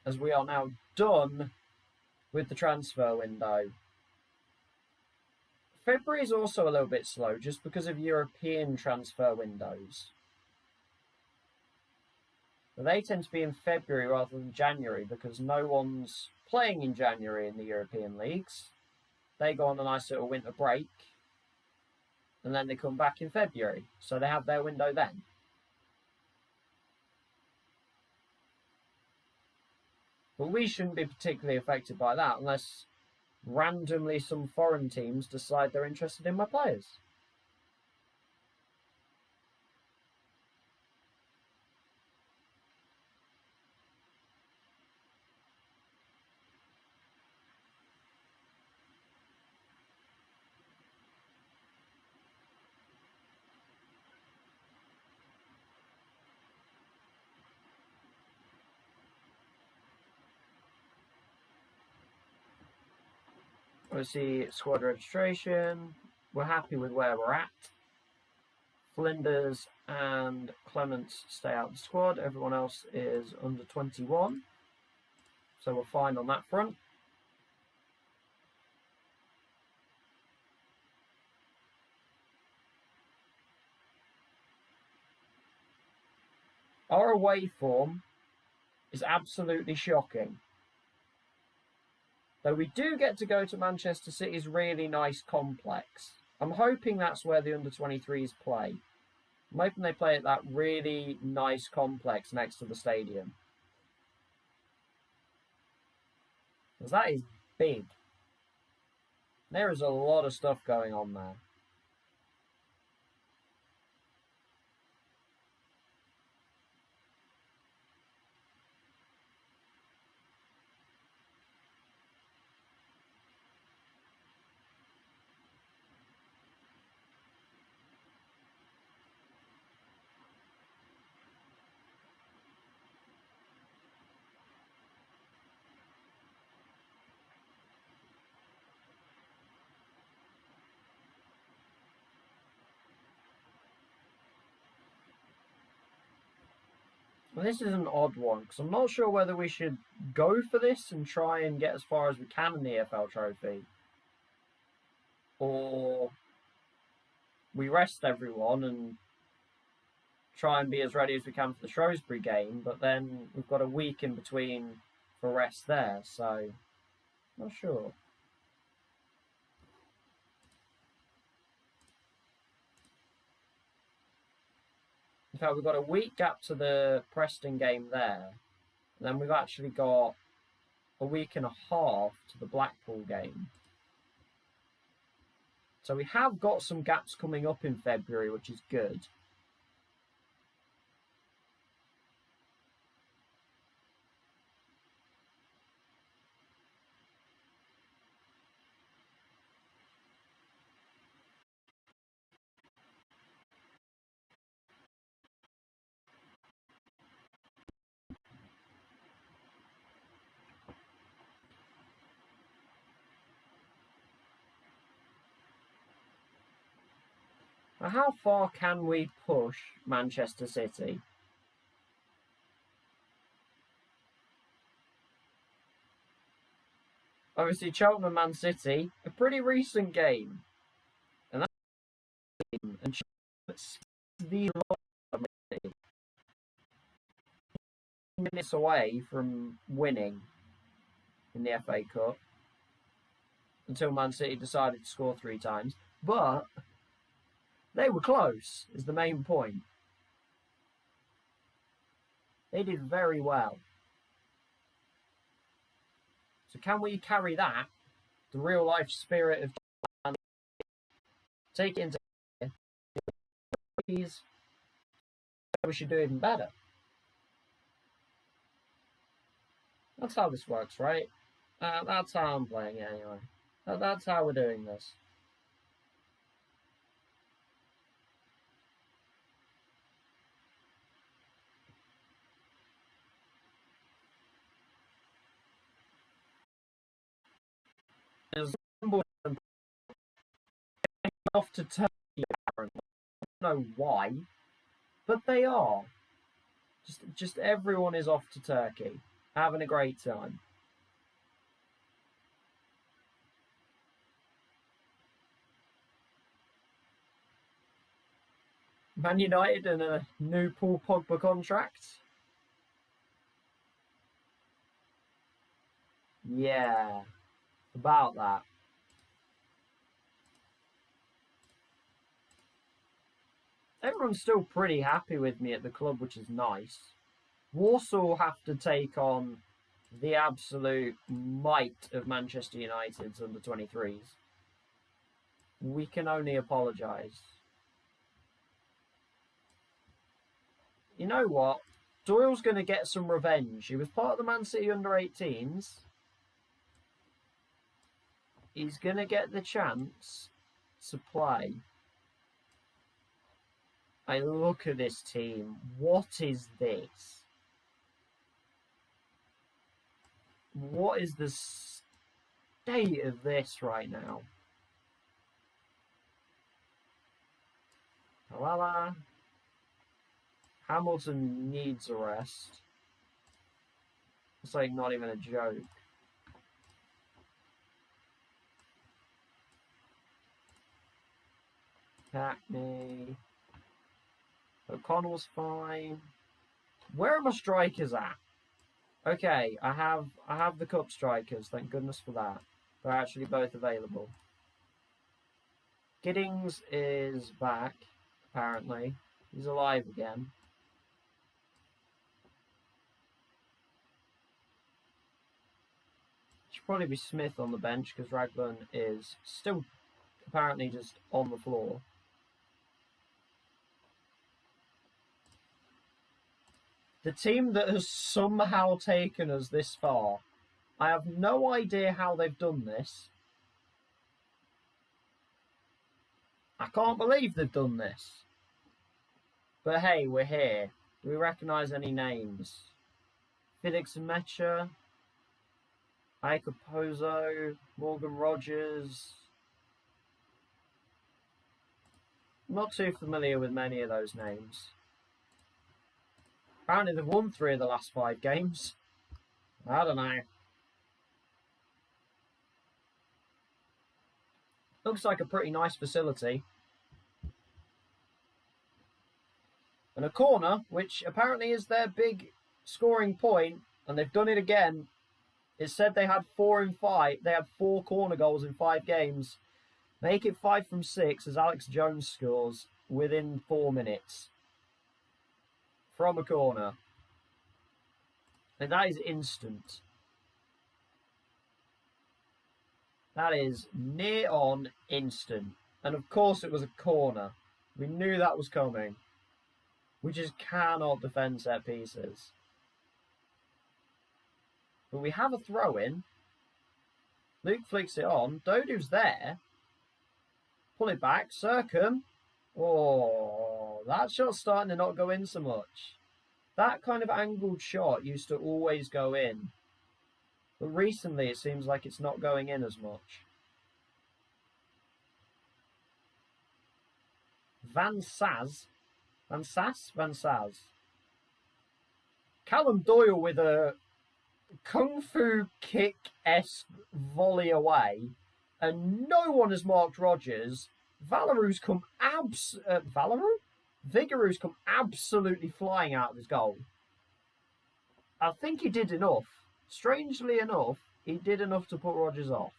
As we are now done with the transfer window. February is also a little bit slow just because of European transfer windows. But they tend to be in February rather than January because no one's playing in January in the European leagues. They go on a nice little winter break and then they come back in February. So they have their window then. But we shouldn't be particularly affected by that unless randomly some foreign teams decide they're interested in my players. Obviously, squad registration. We're happy with where we're at. Flinders and Clements stay out of the squad. Everyone else is under 21. So we're fine on that front. Our away form is absolutely shocking. Though we do get to go to Manchester City's really nice complex. I'm hoping that's where the under-23s play. I'm hoping they play at that really nice complex next to the stadium. Because that is big. There is a lot of stuff going on there. Well, this is an odd one because I'm not sure whether we should go for this and try and get as far as we can in the EFL trophy, or we rest everyone and try and be as ready as we can for the Shrewsbury game, but then we've got a week in between for rest there, so not sure. In fact, we've got a week gap to the Preston game there. And then we've actually got a week and a half to the Blackpool game. So we have got some gaps coming up in February, which is good. Now, how far can we push Manchester City? Obviously, Cheltenham and Man City, a pretty recent game. And that game, and the minutes away from winning in the FA Cup until Man City decided to score 3 times. But they were close, is the main point. They did very well. So can we carry that, the real life spirit of take it into we should do even better. That's how this works, right? That's how I'm playing it anyway. That's how we're doing this. There's off to Turkey, apparently. I don't know why, but they are. Just everyone is off to Turkey, having a great time. Man United and a new Paul Pogba contract. Yeah, about that. Everyone's still pretty happy with me at the club, which is nice. Walsall have to take on the absolute might of Manchester United's under 23s. We can only apologise. You know what? Doyle's going to get some revenge. He was part of the Man City under 18s. He's going to get the chance to play. I look at this team. What is this? What is the state of this right now? Halala. Hamilton needs a rest. It's like not even a joke. Hackney. O'Connell's fine. Where are my strikers at? Okay, I have the cup strikers, thank goodness for that. They're actually both available. Giddings is back, apparently. He's alive again. Should probably be Smith on the bench because Raglan is still apparently just on the floor. The team that has somehow taken us this far, I have no idea how they've done this. I can't believe they've done this. But hey, we're here. Do we recognise any names? Felix Mecha, Ike Pozo, Morgan Rogers. I'm not too familiar with many of those names. Apparently they've won 3 of the last 5 games. I don't know. Looks like a pretty nice facility. And a corner, which apparently is their big scoring point, and they've done it again. It said they had 4 in 5. They had 4 corner goals in 5 games. Make it 5 from 6 as Alex Jones scores within 4 minutes. From a corner. And that is instant. That is near on instant. And of course it was a corner. We knew that was coming. We just cannot defend set pieces. But we have a throw in. Luke flicks it on. Dodu's there. Pull it back. Circum. Oh, that shot's starting to not go in so much. That kind of angled shot used to always go in. But recently it seems like it's not going in as much. Van Saz. Callum Doyle with a kung fu kick-esque volley away. And no one has marked Rogers. Vigorou's come absolutely flying out of his goal. I think he did enough. Strangely enough, he did enough to put Rodgers off.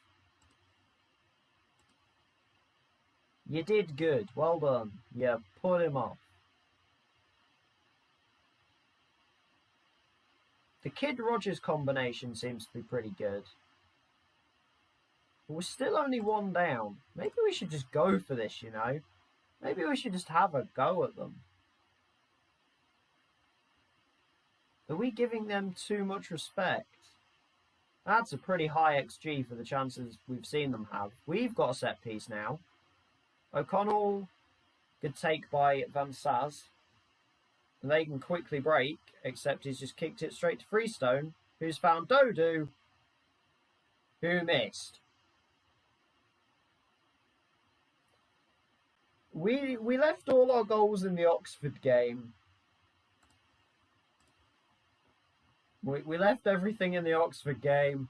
You did good. Well done. Yeah, put him off. The Kid-Rodgers combination seems to be pretty good. But we're still only one down. Maybe we should just go for this, you know? Maybe we should just have a go at them. Are we giving them too much respect? That's a pretty high XG for the chances we've seen them have. We've got a set piece now. O'Connell, good take by Van Saz. And they can quickly break, except he's just kicked it straight to Freestone, who's found Dodu, who missed. We left all our goals in the Oxford game. We left everything in the Oxford game.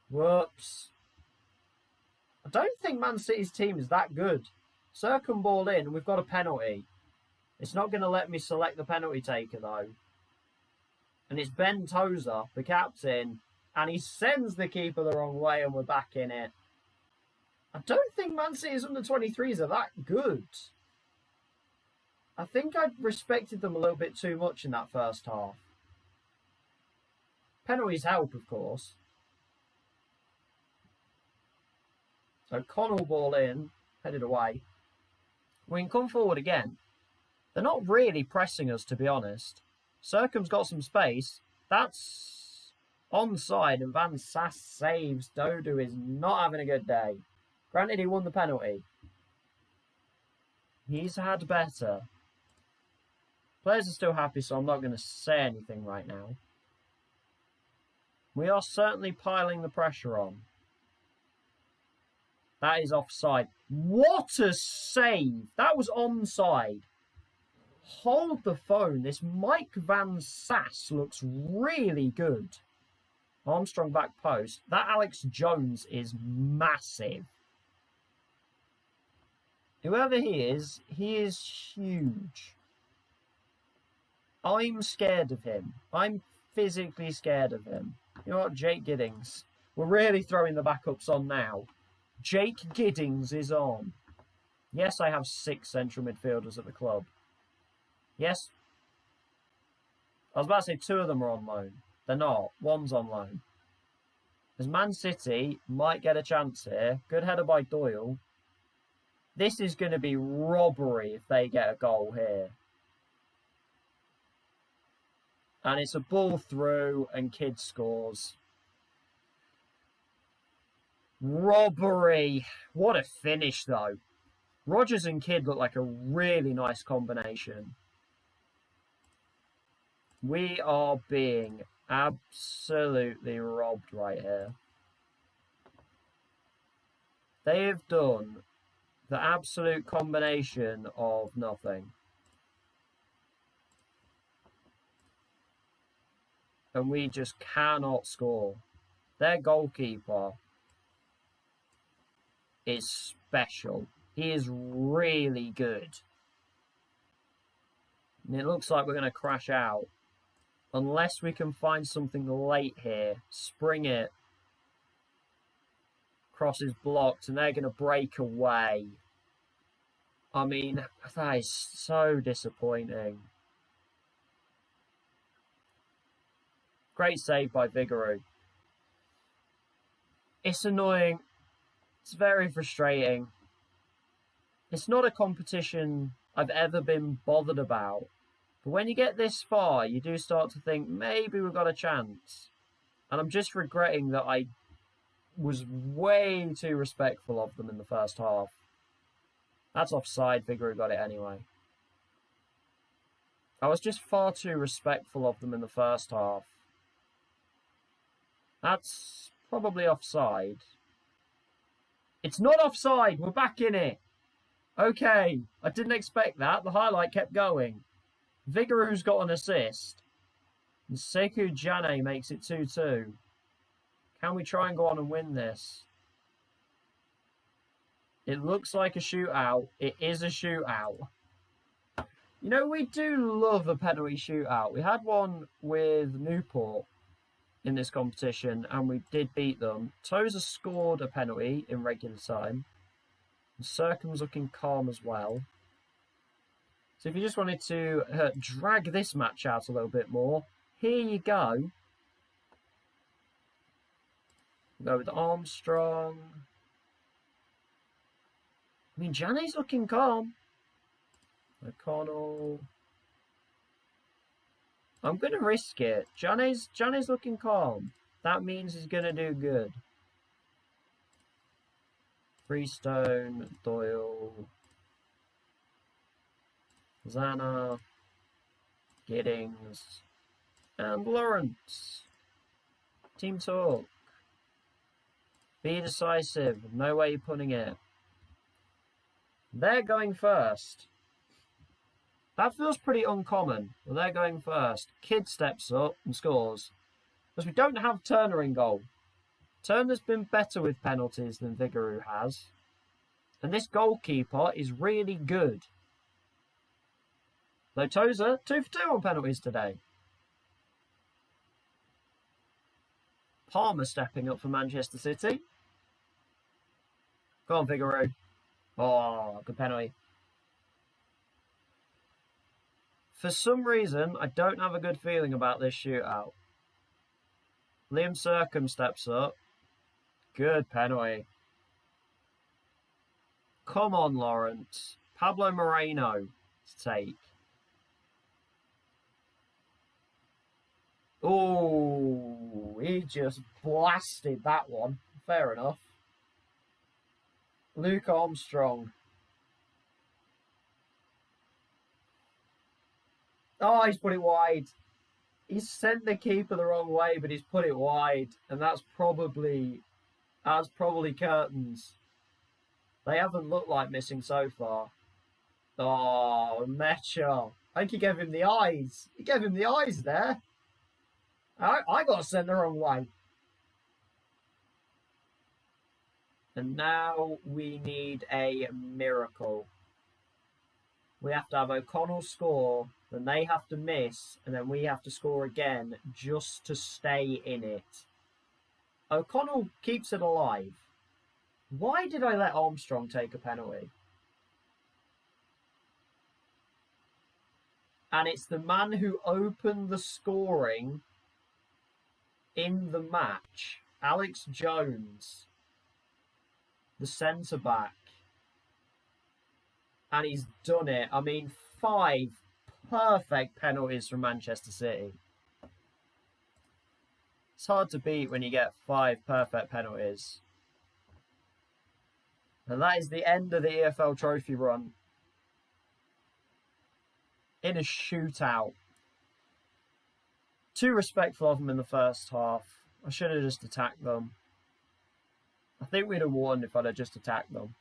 Whoops. I don't think Man City's team is that good. Circum ball in, and we've got a penalty. It's not going to let me select the penalty taker, though. And it's Ben Tozer, the captain, and he sends the keeper the wrong way, and we're back in it. I don't think Man City's under-23s are that good. I think I respected them a little bit too much in that first half. Penalties help, of course. So Connell ball in, headed away. We can come forward again. They're not really pressing us, to be honest. Circum's got some space. That's onside, and Van Sass saves. Dodu is not having a good day. Granted, he won the penalty. He's had better. Players are still happy, so I'm not going to say anything right now. We are certainly piling the pressure on. That is offside. What a save! That was onside. Hold the phone. This Mike Van Sass looks really good. Armstrong back post. That Alex Jones is massive. Whoever he is huge. I'm scared of him. I'm physically scared of him. You know what, Jake Giddings? We're really throwing the backups on now. Jake Giddings is on. Yes, I have 6 central midfielders at the club. Yes. I was about to say 2 of them are on loan. They're not. 1's on loan. As Man City might get a chance here. Good header by Doyle. This is going to be robbery if they get a goal here. And it's a ball through and Kidd scores. Robbery. What a finish, though. Rodgers and Kidd look like a really nice combination. We are being absolutely robbed right here. They have done the absolute combination of nothing. And we just cannot score. Their goalkeeper is special. He is really good. And it looks like we're going to crash out. Unless we can find something late here. Spring it. Cross is blocked and they're going to break away. I mean, that is so disappointing. Great save by Vigouroux. It's annoying. It's very frustrating. It's not a competition I've ever been bothered about. But when you get this far, you do start to think, maybe we've got a chance. And I'm just regretting that I was way too respectful of them in the first half. That's offside. Vigouroux got it anyway. I was just far too respectful of them in the first half. That's probably offside. It's not offside. We're back in it. Okay. I didn't expect that. The highlight kept going. Vigouroux's got an assist. And Sekou Jane makes it 2-2. Can we try and go on and win this? It looks like a shootout. It is a shootout. You know, we do love a penalty shootout. We had one with Newport in this competition, and we did beat them. Tozer scored a penalty in regular time. Circum's looking calm as well. So if you just wanted to drag this match out a little bit more, here you go. We'll go with Armstrong. I mean, Janet's looking calm. O'Connell. I'm going to risk it. Janet's looking calm. That means he's going to do good. Freestone, Doyle, Zana, Giddings, and Lawrence. Team talk. Be decisive. Know where you're putting it. They're going first. That feels pretty uncommon. But they're going first. Kidd steps up and scores. Because we don't have Turner in goal. Turner's been better with penalties than Vigouroux has. And this goalkeeper is really good. Though Tozer, 2 for 2 on penalties today. Palmer stepping up for Manchester City. Go on, Vigouroux. Oh, good penalty. For some reason, I don't have a good feeling about this shootout. Liam Circum steps up. Good penalty. Come on, Lawrence. Pablo Moreno to take. Oh, he just blasted that one. Fair enough. Luke Armstrong. Oh, he's put it wide. He's sent the keeper the wrong way, but he's put it wide. And that's probably curtains. They haven't looked like missing so far. Oh, Mecha. I think he gave him the eyes. He gave him the eyes there. I got sent the wrong way. And now we need a miracle. We have to have O'Connell score, then they have to miss, and then we have to score again just to stay in it. O'Connell keeps it alive. Why did I let Armstrong take a penalty? And it's the man who opened the scoring in the match, Alex Jones, the centre-back. And he's done it. I mean, 5 perfect penalties from Manchester City. It's hard to beat when you get 5 perfect penalties. And that is the end of the EFL trophy run. In a shootout. Too respectful of them in the first half. I should have just attacked them. I think we'd have won if I'd have just attacked them.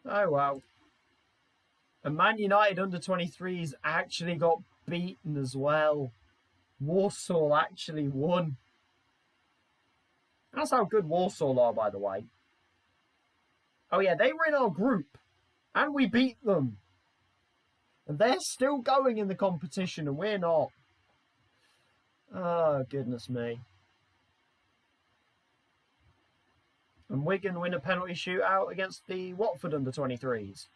Oh, well. And Man United under-23s actually got beaten as well. Walsall actually won. That's how good Walsall are, by the way. Oh, yeah, they were in our group. And we beat them. And they're still going in the competition, and we're not. Oh, goodness me. And Wigan win a penalty shootout against the Watford under-23s.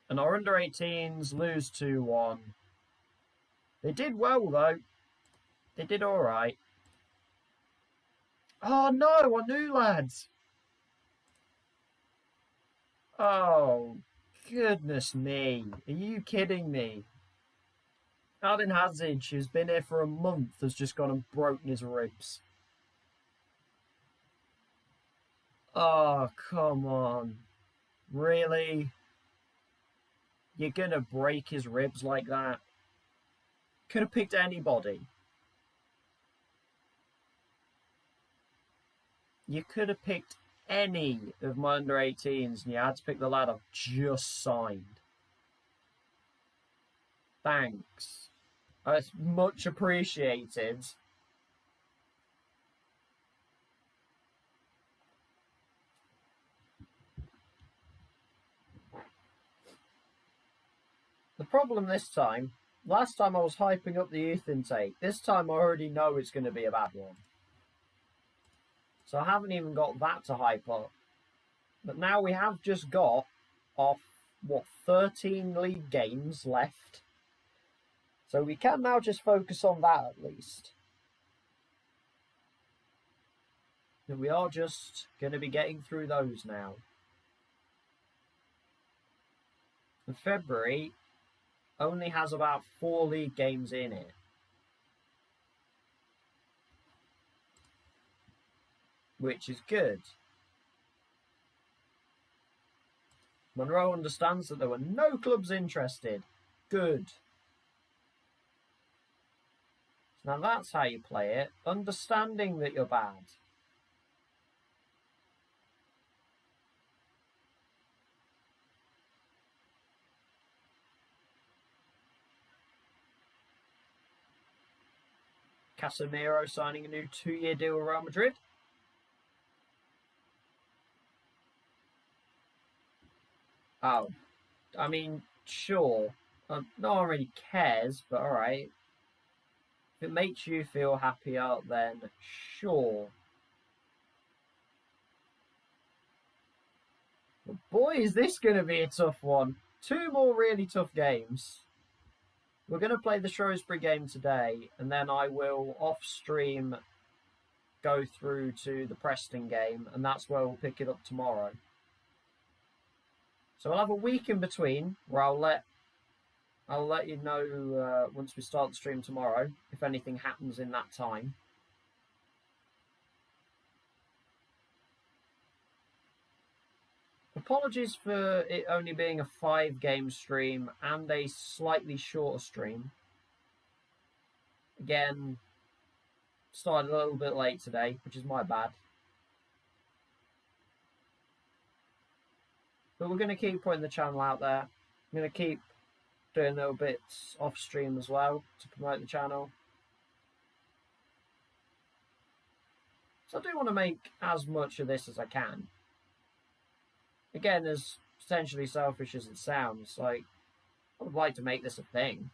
And our under-18s lose 2-1. They did well, though. They did all right. Oh, no, our new lads. Oh, goodness me. Are you kidding me? Alden Hazard, who's been here for a month, has just gone and broken his ribs. Oh, come on. Really? You're going to break his ribs like that? Could have picked anybody. You could have picked any of my under-18s, and you had to pick the lad I've just signed. Thanks. It's much appreciated. The problem this time, last time I was hyping up the youth intake. This time I already know it's going to be a bad one. So I haven't even got that to hype up. But now we have just got off, 13 league games left. So we can now just focus on that at least. And we are just going to be getting through those now. And February only has about 4 league games in it. Which is good. Monroe understands that there were no clubs interested. Good. Now that's how you play it. Understanding that you're bad. Casemiro signing a new 2-year deal with Real Madrid. Oh, I mean, sure. No one really cares, but alright. If it makes you feel happier, then sure. But boy, is this going to be a tough one. 2 more really tough games. We're going to play the Shrewsbury game today, and then I will off-stream go through to the Preston game, and that's where we'll pick it up tomorrow. So I'll have a week in between where I'll let you know once we start the stream tomorrow if anything happens in that time. Apologies for it only being a 5-game stream and a slightly shorter stream. Again, started a little bit late today, which is my bad. But we're going to keep putting the channel out there. I'm going to keep doing little bits off stream as well to promote the channel. So I do want to make as much of this as I can. Again, as potentially selfish as it sounds, like, I would like to make this a thing.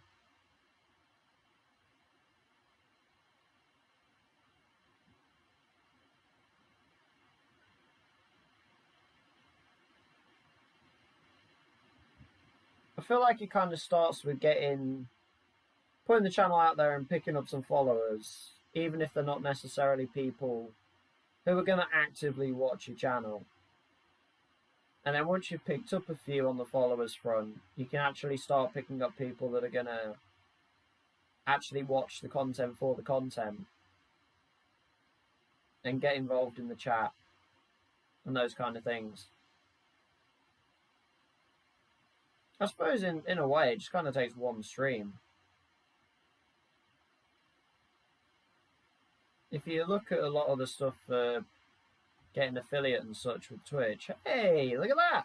I feel like it kind of starts with putting the channel out there and picking up some followers, even if they're not necessarily people who are going to actively watch your channel. And then once you've picked up a few on the followers front, you can actually start picking up people that are going to actually watch the content for the content and get involved in the chat and those kind of things. I suppose in a way it just kind of takes one stream. If you look at a lot of the stuff for getting affiliate and such with Twitch, hey, look at that!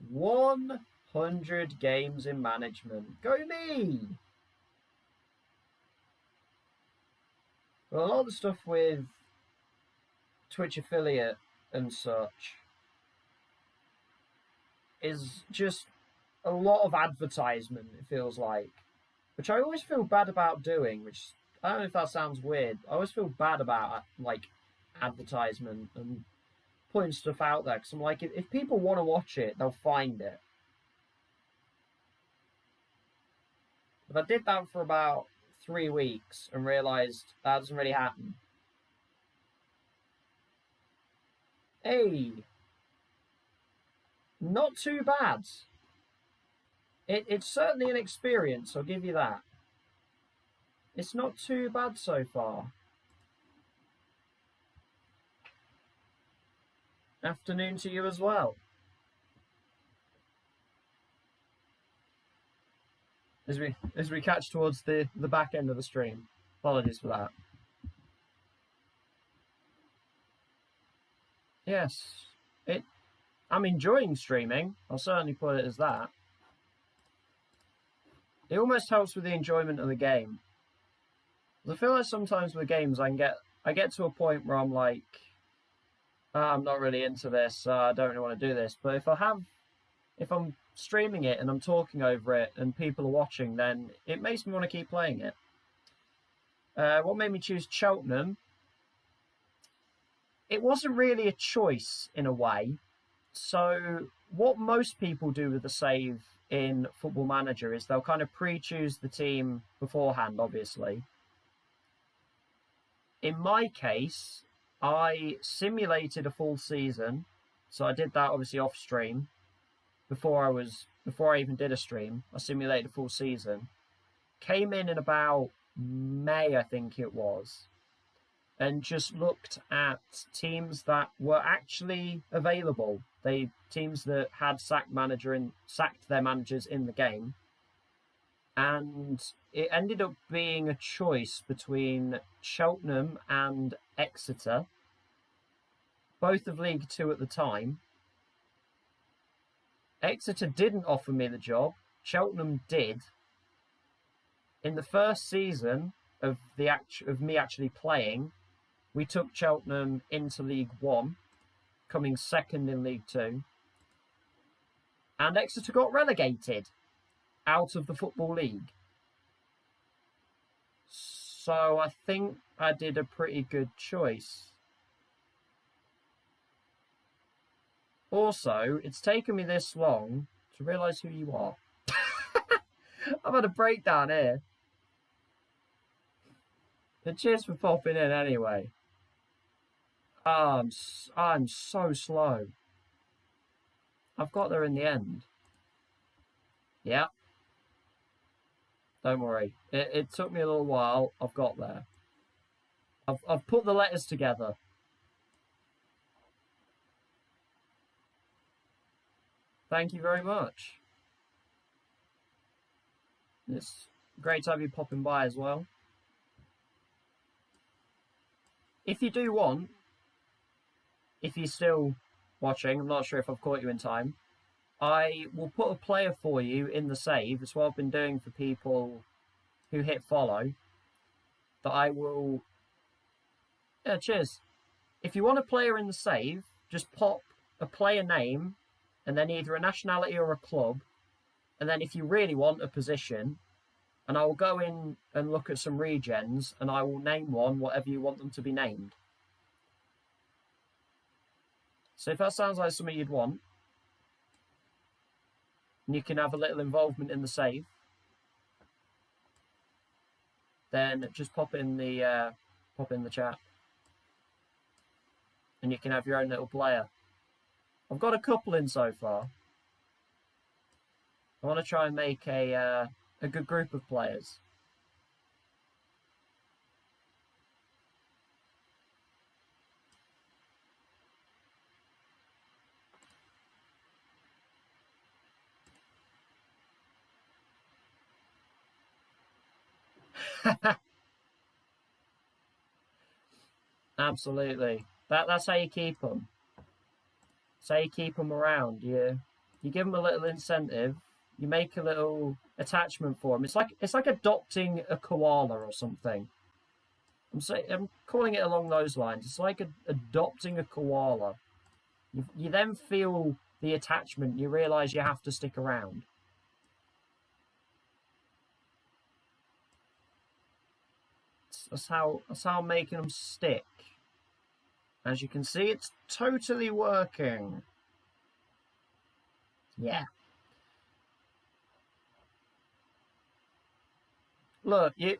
100 games in management. Go me! Well, a lot of the stuff with Twitch affiliate and such is just a lot of advertisement, it feels like, which I always feel bad about doing, which I don't know if that sounds weird. I always feel bad about, like, advertisement and putting stuff out there, because I'm like, if people want to watch it, they'll find it. But I did that for about 3 weeks and realised that doesn't really happen. Hey, not too bad. It's certainly an experience, I'll give you that. It's not too bad so far. Afternoon to you as well. As we catch towards the back end of the stream. Apologies for that. Yes, I'm enjoying streaming. I'll certainly put it as that. It almost helps with the enjoyment of the game. I feel like sometimes with games I get to a point where I'm like, I'm not really into this. I don't really want to do this. But if I'm streaming it and I'm talking over it and people are watching, then it makes me want to keep playing it. What made me choose Cheltenham? It wasn't really a choice in a way. So what most people do with the save in Football Manager is they'll kind of pre-choose the team beforehand, obviously. In my case, I simulated a full season. So I did that obviously off stream before I even did a stream. I simulated a full season. Came in about May, I think it was, and just looked at teams that were actually available. Teams that had sacked their managers in the game, and it ended up being a choice between Cheltenham and Exeter, both of League Two at the time. Exeter didn't offer me the job. Cheltenham did. In the first season of me actually playing, we took Cheltenham into League One, coming second in League Two. And Exeter got relegated out of the Football League. So I think I did a pretty good choice. Also, it's taken me this long to realise who you are. I've had a breakdown here. And cheers for popping in anyway. I'm so slow. I've got there in the end. Yeah. Don't worry. It took me a little while. I've got there. I've put the letters together. Thank you very much. It's great to have you popping by as well. If you do want, if you're still watching, I'm not sure if I've caught you in time, I will put a player for you in the save. It's what I've been doing for people who hit follow. That I will... Yeah, cheers. If you want a player in the save, just pop a player name and then either a nationality or a club. And then if you really want a position, and I will go in and look at some regens and I will name one whatever you want them to be named. So if that sounds like something you'd want, and you can have a little involvement in the save, then just pop in the chat, and you can have your own little player. I've got a couple in so far. I want to try and make a good group of players. Absolutely. That's how you keep them. That's how you keep them around. You give them a little incentive. You make a little attachment for them. It's like adopting a koala or something. I'm calling it along those lines. It's like adopting a koala. You then feel the attachment. You realise you have to stick around. That's how I'm making them stick. As you can see, it's totally working. Yeah. Look, you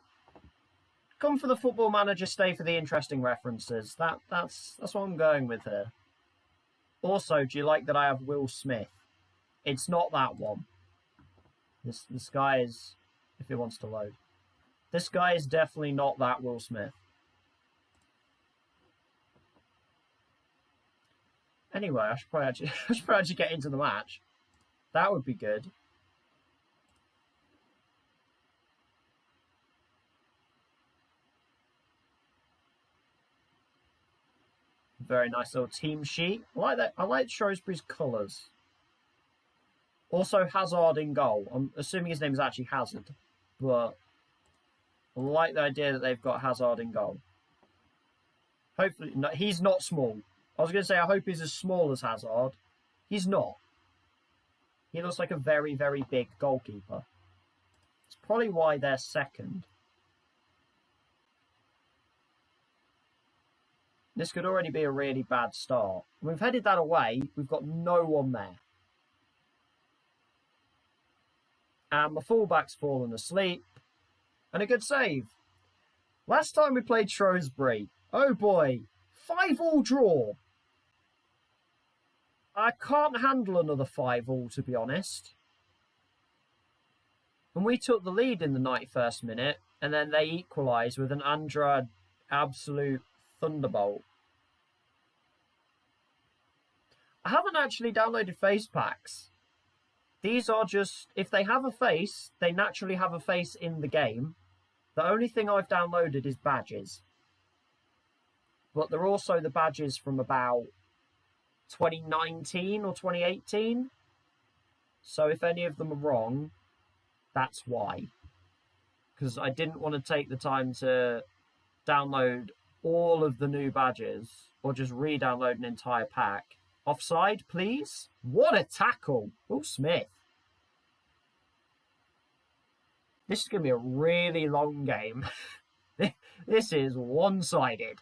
come for the Football Manager, stay for the interesting references. That's what I'm going with here. Also, do you like that I have Will Smith? It's not that one. This guy is, if it wants to load. This guy is definitely not that Will Smith. Anyway, I should probably actually get into the match. That would be good. Very nice little team sheet. I like that. I like Shrewsbury's colours. Also, Hazard in goal. I'm assuming his name is actually Hazard, but I like the idea that they've got Hazard in goal. Hopefully, no, he's not small. I was going to say, I hope he's as small as Hazard. He's not. He looks like a very, very big goalkeeper. It's probably why they're second. This could already be a really bad start. We've headed that away. We've got no one there. And my fullback's fallen asleep. And a good save. Last time we played Shrewsbury, oh boy, 5-5 draw. I can't handle another 5-5, to be honest. And we took the lead in the 91st minute, and then they equalised with an Andra absolute thunderbolt. I haven't actually downloaded face packs. These are just, if they have a face, they naturally have a face in the game. The only thing I've downloaded is badges. But they're also the badges from about 2019 or 2018. So if any of them are wrong, that's why. Because I didn't want to take the time to download all of the new badges or just re-download an entire pack. Offside, please. What a tackle. Oh, Smith. This is going to be a really long game. This is one-sided.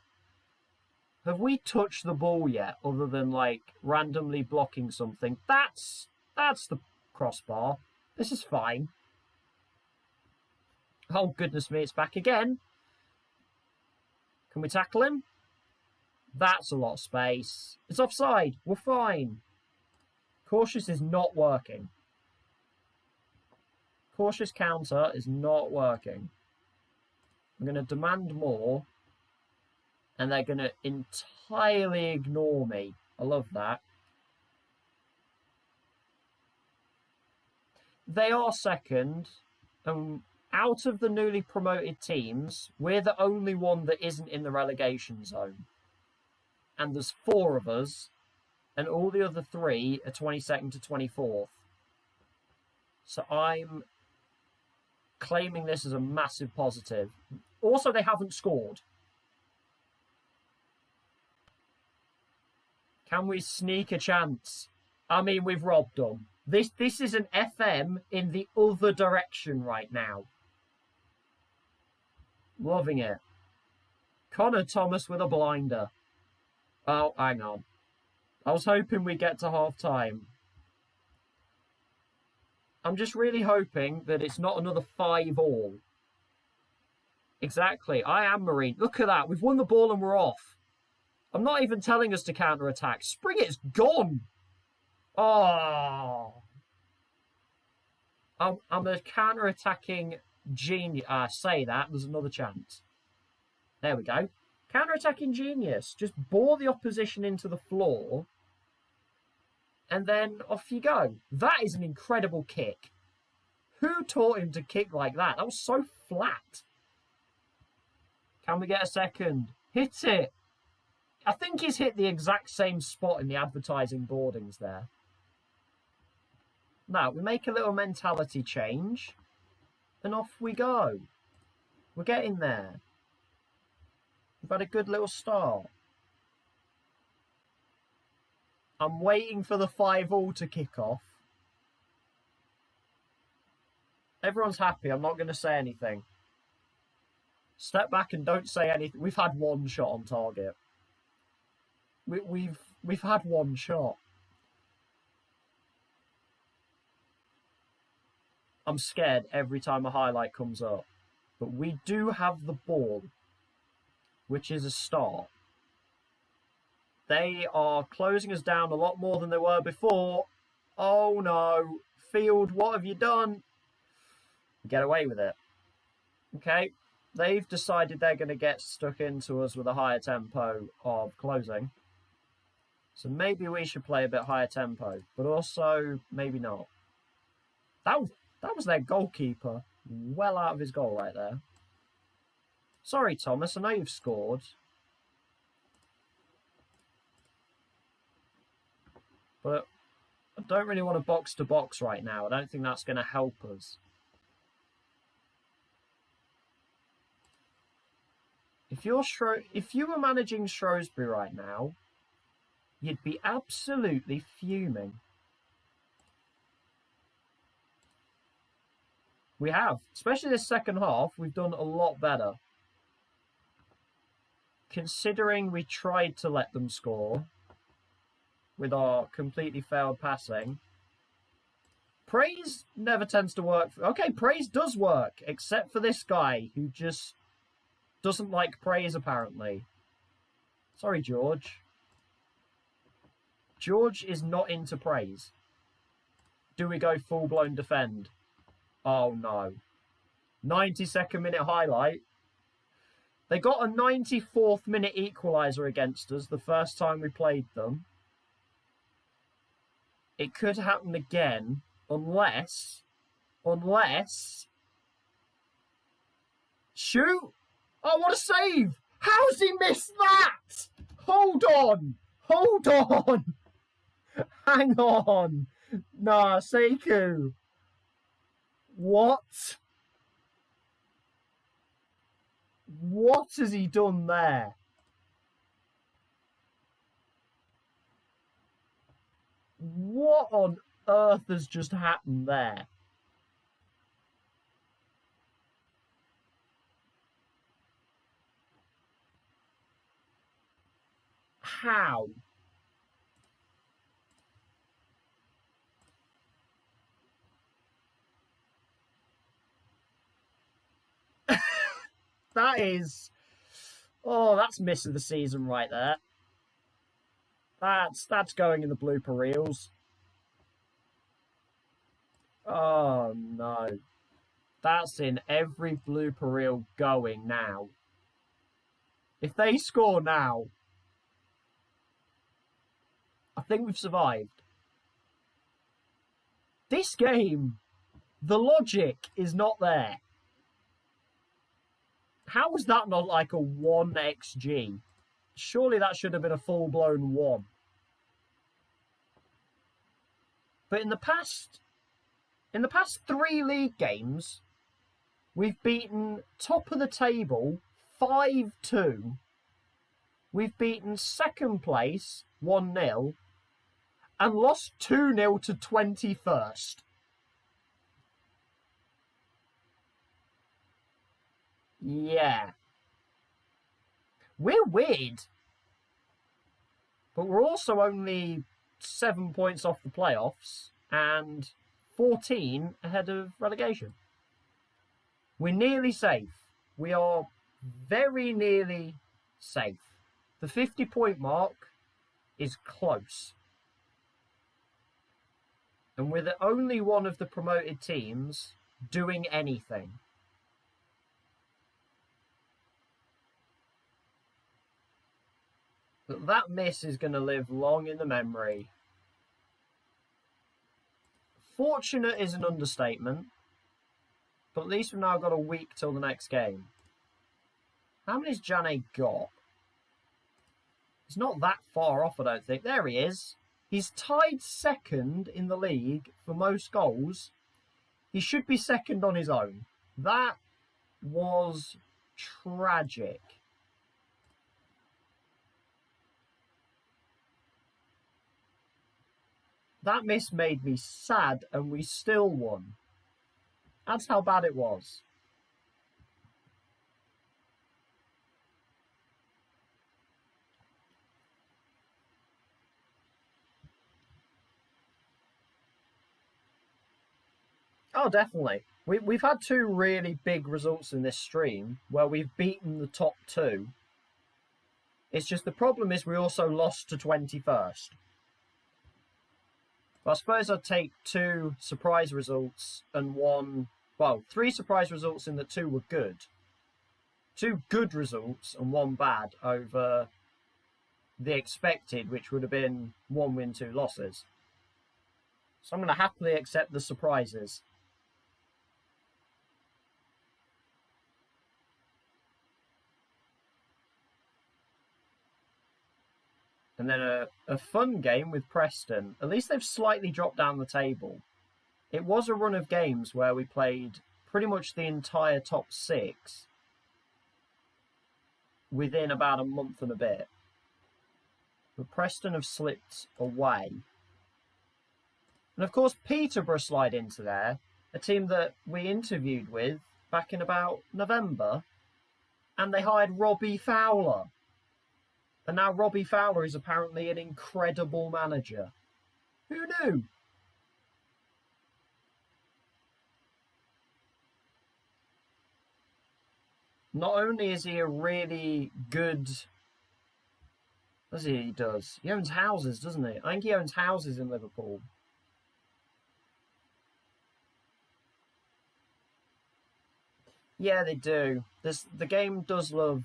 Have we touched the ball yet, other than, like, randomly blocking something? That's the crossbar. This is fine. Oh, goodness me, it's back again. Can we tackle him? That's a lot of space. It's offside. We're fine. Cautious is not working. Cautious counter is not working. I'm going to demand more. And they're going to entirely ignore me. I love that. They are second. Out of the newly promoted teams, we're the only one that isn't in the relegation zone. And there's 4 of us. And all the other 3 are 22nd to 24th. So I'm claiming this as a massive positive. Also, they haven't scored. Can we sneak a chance? I mean, we've robbed them. This is an FM in the other direction right now. Loving it. Connor Thomas with a blinder. Oh, hang on. I was hoping we'd get to half-time. I'm just really hoping that it's not another 5-5. Exactly. I am Marine. Look at that. We've won the ball and we're off. I'm not even telling us to counter-attack. Spring it's gone. Oh. I'm a counter-attacking genius. Say that. There's another chance. There we go. Counter-attacking genius. Just bore the opposition into the floor. And then off you go. That is an incredible kick. Who taught him to kick like that? That was so flat. Can we get a second? Hit it. I think he's hit the exact same spot in the advertising boardings there. Now, we make a little mentality change. And off we go. We're getting there. We've had a good little start. I'm waiting for the 5-5 to kick off. Everyone's happy. I'm not going to say anything. Step back and don't say anything. We've had one shot on target. We've had one shot. I'm scared every time a highlight comes up. But we do have the ball, which is a start. They are closing us down a lot more than they were before. Oh no. Field, what have you done? Get away with it. Okay. They've decided they're going to get stuck into us with a higher tempo of closing. So maybe we should play a bit higher tempo. But also, maybe not. That was their goalkeeper. Well out of his goal right there. Sorry, Thomas. I know you've scored. But I don't really want a box-to-box right now. I don't think that's going to help us. If you were managing Shrewsbury right now, you'd be absolutely fuming. We have. Especially this second half, we've done a lot better. Considering we tried to let them score with our completely failed passing. Praise never tends to work. Okay, praise does work, except for this guy who just doesn't like praise, apparently. Sorry, George. George is not into praise. Do we go full-blown defend? Oh, no. 92nd minute highlight. They got a 94th minute equaliser against us the first time we played them. It could happen again, unless... Shoot! Oh, what a save! How's he missed that? Hold on! Hang on! Nah, Sekou. What? What has he done there? What on earth has just happened there? How? That is... Oh, that's miss of the season right there. That's going in the blooper reels. Oh, no. That's in every blooper reel going now. If they score now, I think we've survived. This game, the logic is not there. How was that not like a 1xG? Surely that should have been a full-blown 1. But in the past 3 league games, we've beaten top of the table 5-2. We've beaten second place 1-0 and lost 2-0 to 21st. Yeah. We're weird. But we're also only 7 points off the playoffs and 14 ahead of relegation. We're nearly safe. We are very nearly safe. The 50-point mark is close. And we're the only one of the promoted teams doing anything. But that miss is going to live long in the memory. Fortunate is an understatement. But at least we've now got a week till the next game. How many's Jane got? He's not that far off, I don't think. There he is. He's tied second in the league for most goals. He should be second on his own. That was tragic. That miss made me sad, and we still won. That's how bad it was. Oh, definitely. We've had 2 really big results in this stream where we've beaten the top 2. It's just the problem is we also lost to 21st. But I suppose I'd take 2 surprise results and 3 surprise results in that 2 were good. 2 good results and 1 bad over the expected, which would have been 1 win, 2 losses. So I'm going to happily accept the surprises. And then a fun game with Preston. At least they've slightly dropped down the table. It was a run of games where we played pretty much the entire top 6 within about a month and a bit. But Preston have slipped away. And of course, Peterborough slide into there, a team that we interviewed with back in about November, and they hired Robbie Fowler. And now Robbie Fowler is apparently an incredible manager. Who knew? Not only is he a really good... What he does? He owns houses, doesn't he? I think he owns houses in Liverpool. Yeah, they do. The game does love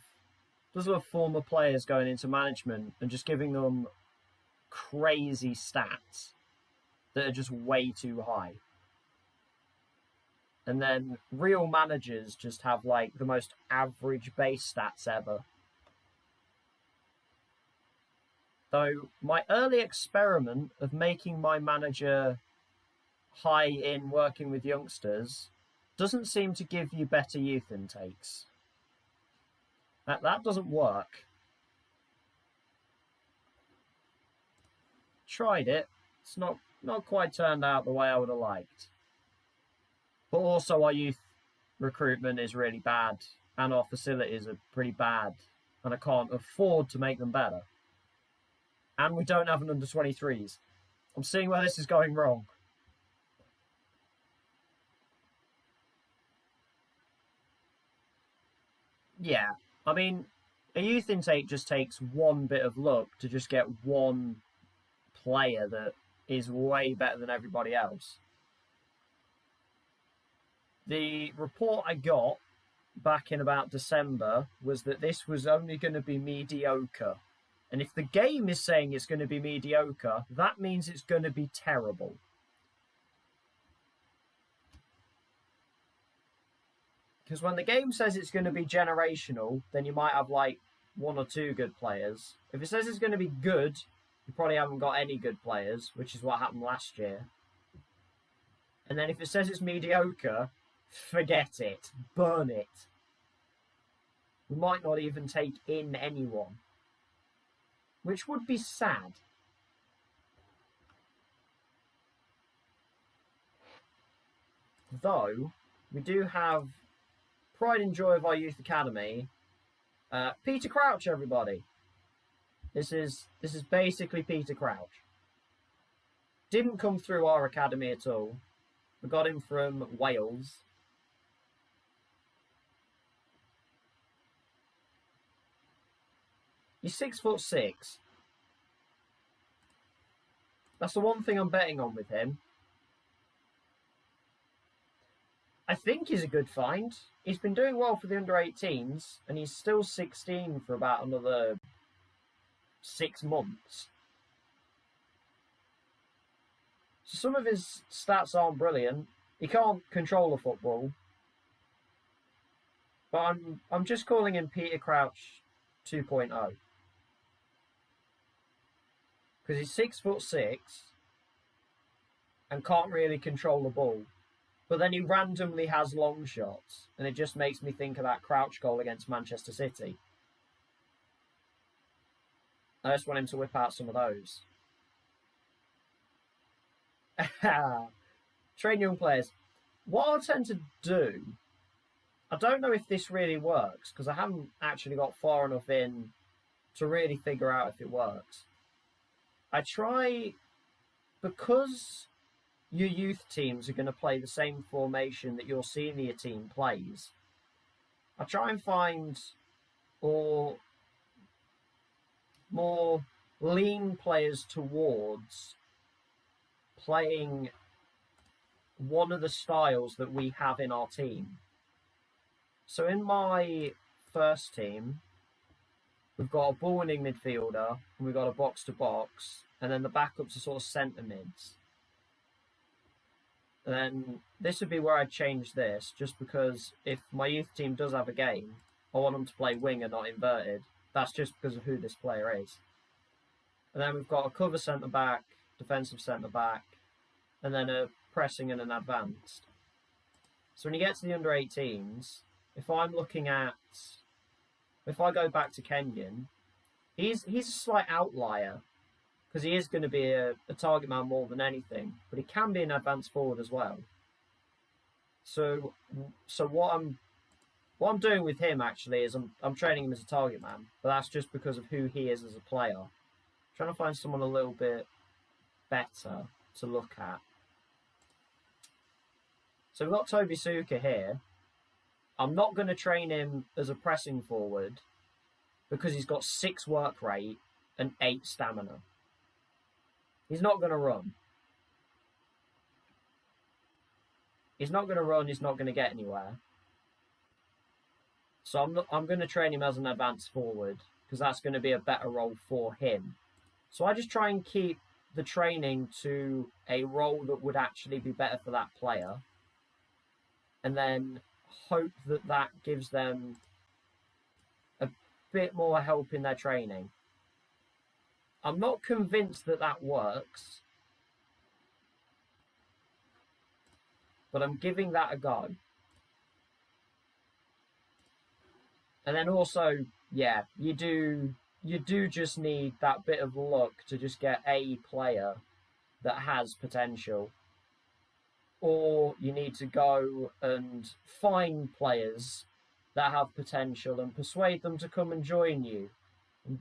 former players going into management and just giving them crazy stats that are just way too high. And then real managers just have like the most average base stats ever. Though my early experiment of making my manager high in working with youngsters doesn't seem to give you better youth intakes. That doesn't work. Tried it. It's not quite turned out the way I would have liked. But also our youth recruitment is really bad, and our facilities are pretty bad, and I can't afford to make them better. And we don't have an under-23s. I'm seeing where this is going wrong. Yeah, I mean, a youth intake just takes one bit of luck to just get one player that is way better than everybody else. The report I got back in about December was that this was only going to be mediocre. And if the game is saying it's going to be mediocre, that means it's going to be terrible. Because when the game says it's going to be generational, then you might have like 1 or 2 good players. If it says it's going to be good, you probably haven't got any good players, which is what happened last year. And then if it says it's mediocre, forget it. Burn it. We might not even take in anyone. Which would be sad. Though, we do have pride and joy of our youth academy. Peter Crouch, everybody. This is basically Peter Crouch. Didn't come through our academy at all. We got him from Wales. He's 6'6". That's the one thing I'm betting on with him. I think he's a good find. He's been doing well for the under-18s, and he's still 16 for about another 6 months. So some of his stats aren't brilliant. He can't control a football. But I'm just calling him Peter Crouch 2.0. Because he's 6'6" and can't really control the ball. But then he randomly has long shots, and it just makes me think of that Crouch goal against Manchester City. I just want him to whip out some of those. Train young players. What I tend to do, I don't know if this really works, because I haven't actually got far enough in to really figure out if it works. I try, because your youth teams are going to play the same formation that your senior team plays, I try and find more lean players towards playing one of the styles that we have in our team. So in my first team, we've got a ball-winning midfielder, and we've got a box-to-box, and then the backups are sort of centre mids. And then this would be where I'd change this, just because if my youth team does have a game, I want them to play winger, not inverted. That's just because of who this player is. And then we've got a cover centre-back, defensive centre-back, and then a pressing and an advanced. So when you get to the under-18s, if I'm looking at... If I go back to Kenyon, he's a slight outlier because he is going to be a target man more than anything, but he can be an advanced forward as well. So what I'm doing with him actually is I'm training him as a target man, but that's just because of who he is as a player. I'm trying to find someone a little bit better to look at. So we've got Toby Suka here. I'm not going to train him as a pressing forward because he's got 6 work rate and 8 stamina. He's not going to run. He's not going to run. He's not going to get anywhere. So I'm going to train him as an advanced forward because that's going to be a better role for him. So I just try and keep the training to a role that would actually be better for that player. And then hope that gives them a bit more help in their training. I'm not convinced that works, but I'm giving that a go. And then also, yeah, you do just need that bit of luck to just get a player that has potential. Or you need to go and find players that have potential and persuade them to come and join you. And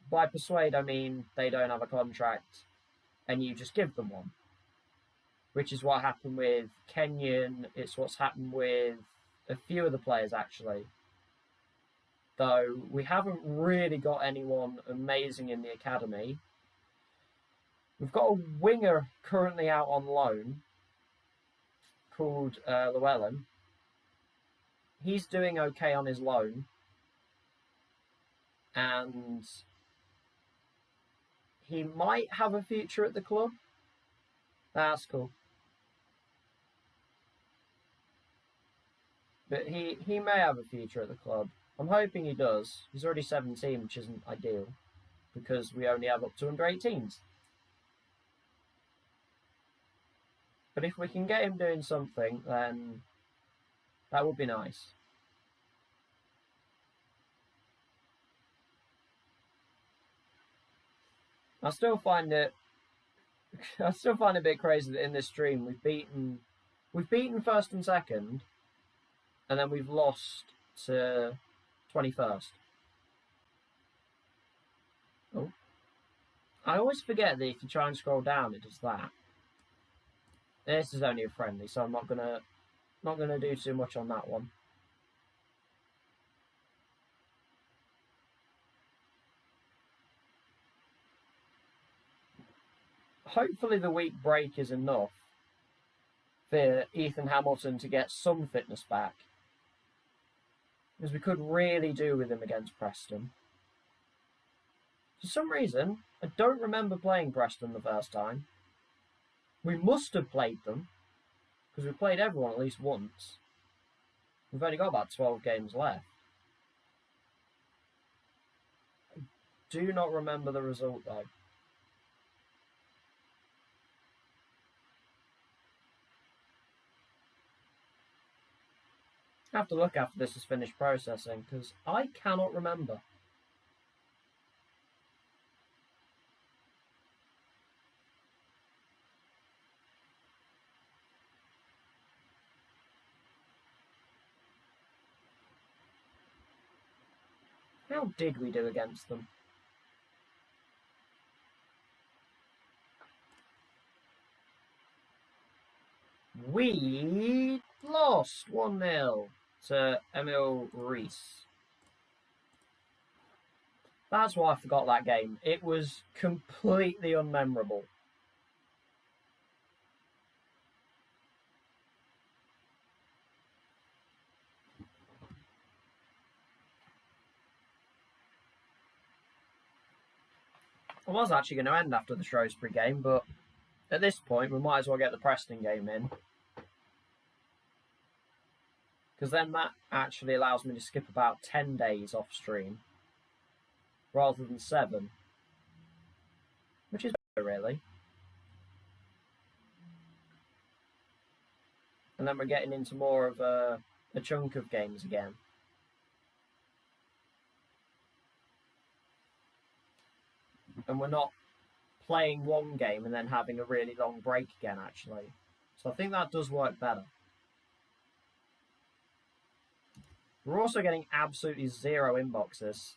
by persuade, I mean they don't have a contract and you just give them one. Which is what happened with Kenyon. It's what's happened with a few of the players, actually. Though we haven't really got anyone amazing in the academy. We've got a winger currently out on loan called Llewellyn. He's doing okay on his loan. And he might have a future at the club. That's cool. But he may have a future at the club. I'm hoping he does. He's already 17, which isn't ideal, because we only have up to under 18s. But if we can get him doing something, then that would be nice. I still find it a bit crazy that in this stream we've beaten first and second, and then we've lost to 21st. Oh. I always forget that if you try and scroll down, it does that. This is only a friendly, so I'm not gonna do too much on that one. Hopefully the week break is enough for Ethan Hamilton to get some fitness back. Because we could really do with him against Preston. For some reason, I don't remember playing Preston the first time. We must have played them, because we played everyone at least once. We've only got about 12 games left. I do not remember the result, though. I have to look after this is finished processing, because I cannot remember. How did we do against them? We lost 1-0 to Emil Rees. That's why I forgot that game. It was completely unmemorable. I was actually going to end after the Shrewsbury game, but at this point we might as well get the Preston game in. Because then that actually allows me to skip about 10 days off stream rather than 7. really. And then we're getting into more of a chunk of games again. And we're not playing one game and then having a really long break again, actually. So I think that does work better. We're also getting absolutely 0 inboxes,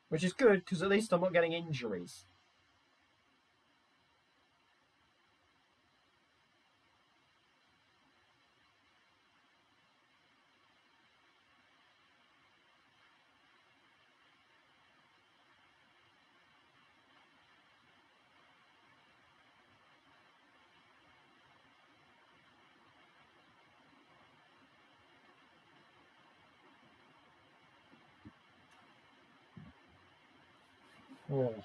which is good because at least I'm not getting injuries. Oh.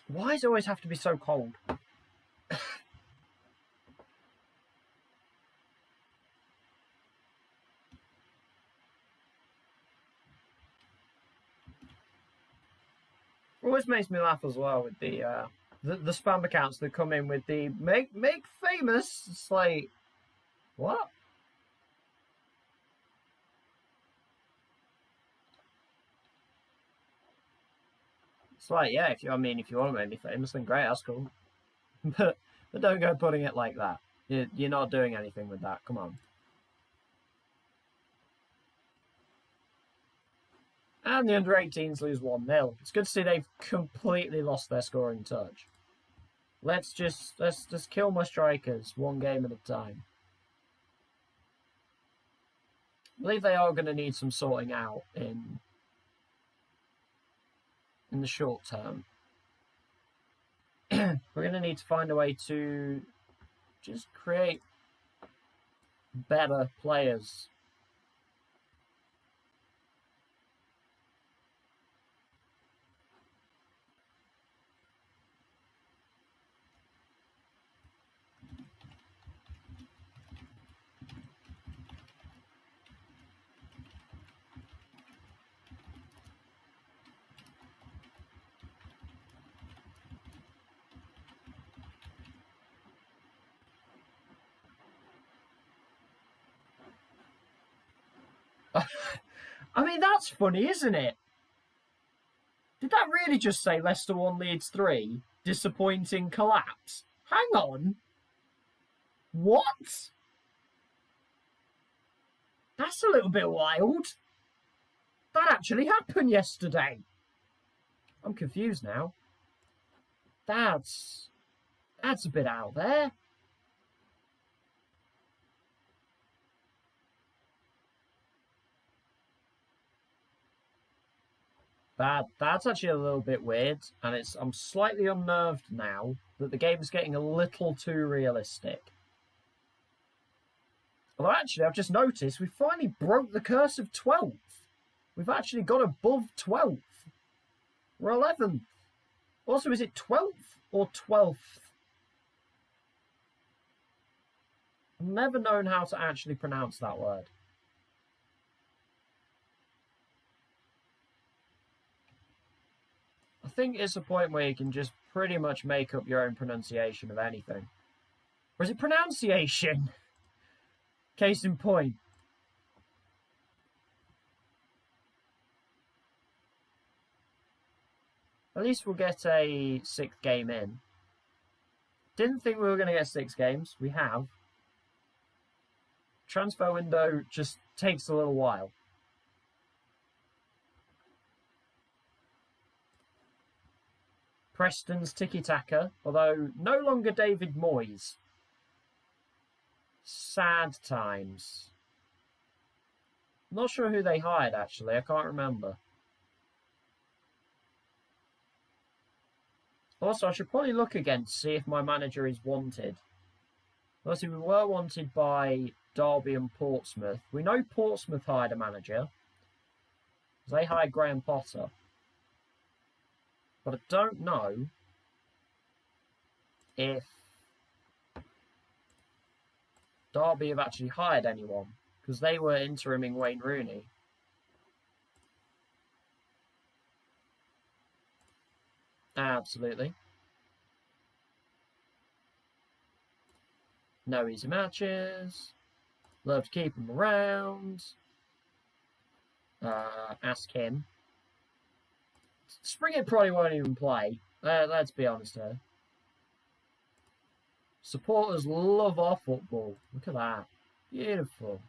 Why does it always have to be so cold? Always makes me laugh as well with the spam accounts that come in with the make famous. It's like, what? It's like, yeah, if you want to make me famous, then great, that's cool. but don't go putting it like that. You're not doing anything with that. Come on. And the under-18s lose 1-0. It's good to see they've completely lost their scoring touch. Let's just kill my strikers one game at a time. I believe they are going to need some sorting out in the short term. We're going to need to find a way to just create better players. I mean, that's funny, isn't it? Did that really just say Leicester 1 Leeds 3? Disappointing collapse? Hang on. What? That's a little bit wild. That actually happened yesterday. I'm confused now. That's a bit out there. That's actually a little bit weird, and I'm slightly unnerved now that the game is getting a little too realistic. Although actually, I've just noticed we finally broke the curse of 12th. We've actually got above 12th. We're 11th. Also, is it 12th or 12th? I've never known how to actually pronounce that word. I think it's a point where you can just pretty much make up your own pronunciation of anything. Or is it pronunciation? Case in point. At least we'll get a 6th game in. Didn't think we were going to get 6 games. We have. Transfer window just takes a little while. Preston's tiki-taka, although no longer David Moyes. Sad times. Not sure who they hired, actually. I can't remember. Also, I should probably look again to see if my manager is wanted. Obviously, we were wanted by Derby and Portsmouth. We know Portsmouth hired a manager. They hired Graham Potter. But I don't know if Derby have actually hired anyone, because they were interiming Wayne Rooney. Absolutely. No easy matches. Love to keep him around. Ask him. Springett probably won't even play. Let's be honest here. Supporters love our football. Look at that. Beautiful.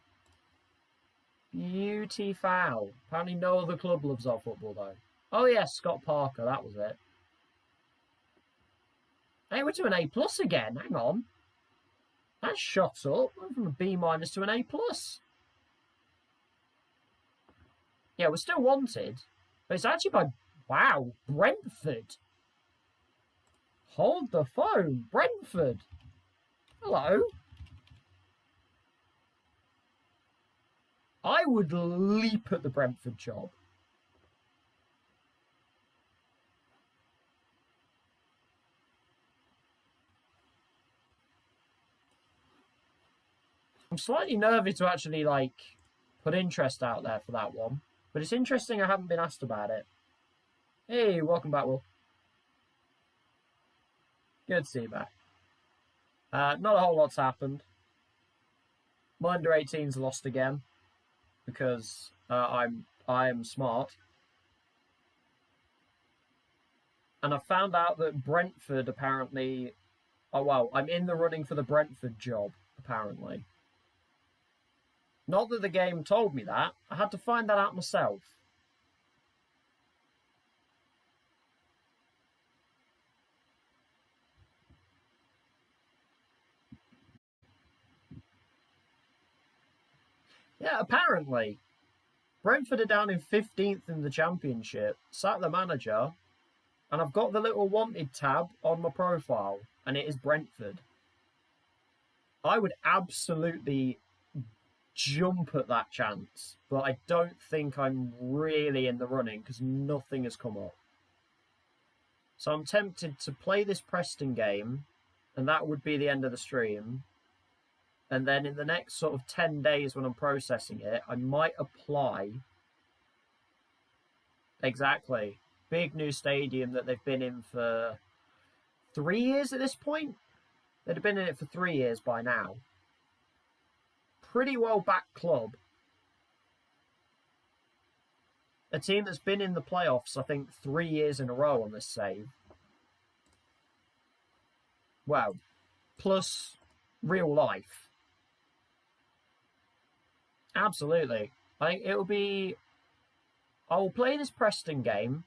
Beautiful. Apparently no other club loves our football, though. Oh, yeah, Scott Parker. That was it. Hey, we're to an A+ again. Hang on. That shot up. Went from a B- to an A+. Yeah, we're still wanted. But it's actually by... Wow, Brentford. Hold the phone. Brentford. Hello. I would leap at the Brentford job. I'm slightly nervous to actually, put interest out there for that one. But it's interesting I haven't been asked about it. Hey, welcome back, Will. Good to see you back. Not a whole lot's happened. My under-18s lost again because I am smart. And I found out that Brentford apparently... Oh, well, I'm in the running for the Brentford job, apparently. Not that the game told me that. I had to find that out myself. Yeah, apparently. Brentford are down in 15th in the Championship. Sack the manager. And I've got the little wanted tab on my profile. And it is Brentford. I would absolutely jump at that chance. But I don't think I'm really in the running because nothing has come up. So I'm tempted to play this Preston game. And that would be the end of the stream. And then in the next sort of 10 days when I'm processing it, I might apply. Exactly. Big new stadium that they've been in for 3 years at this point. They'd have been in it for 3 years by now. Pretty well-backed club. A team that's been in the playoffs, I think, 3 years in a row on this save. Wow. Plus real life. Absolutely. I think it'll be... I will play this Preston game.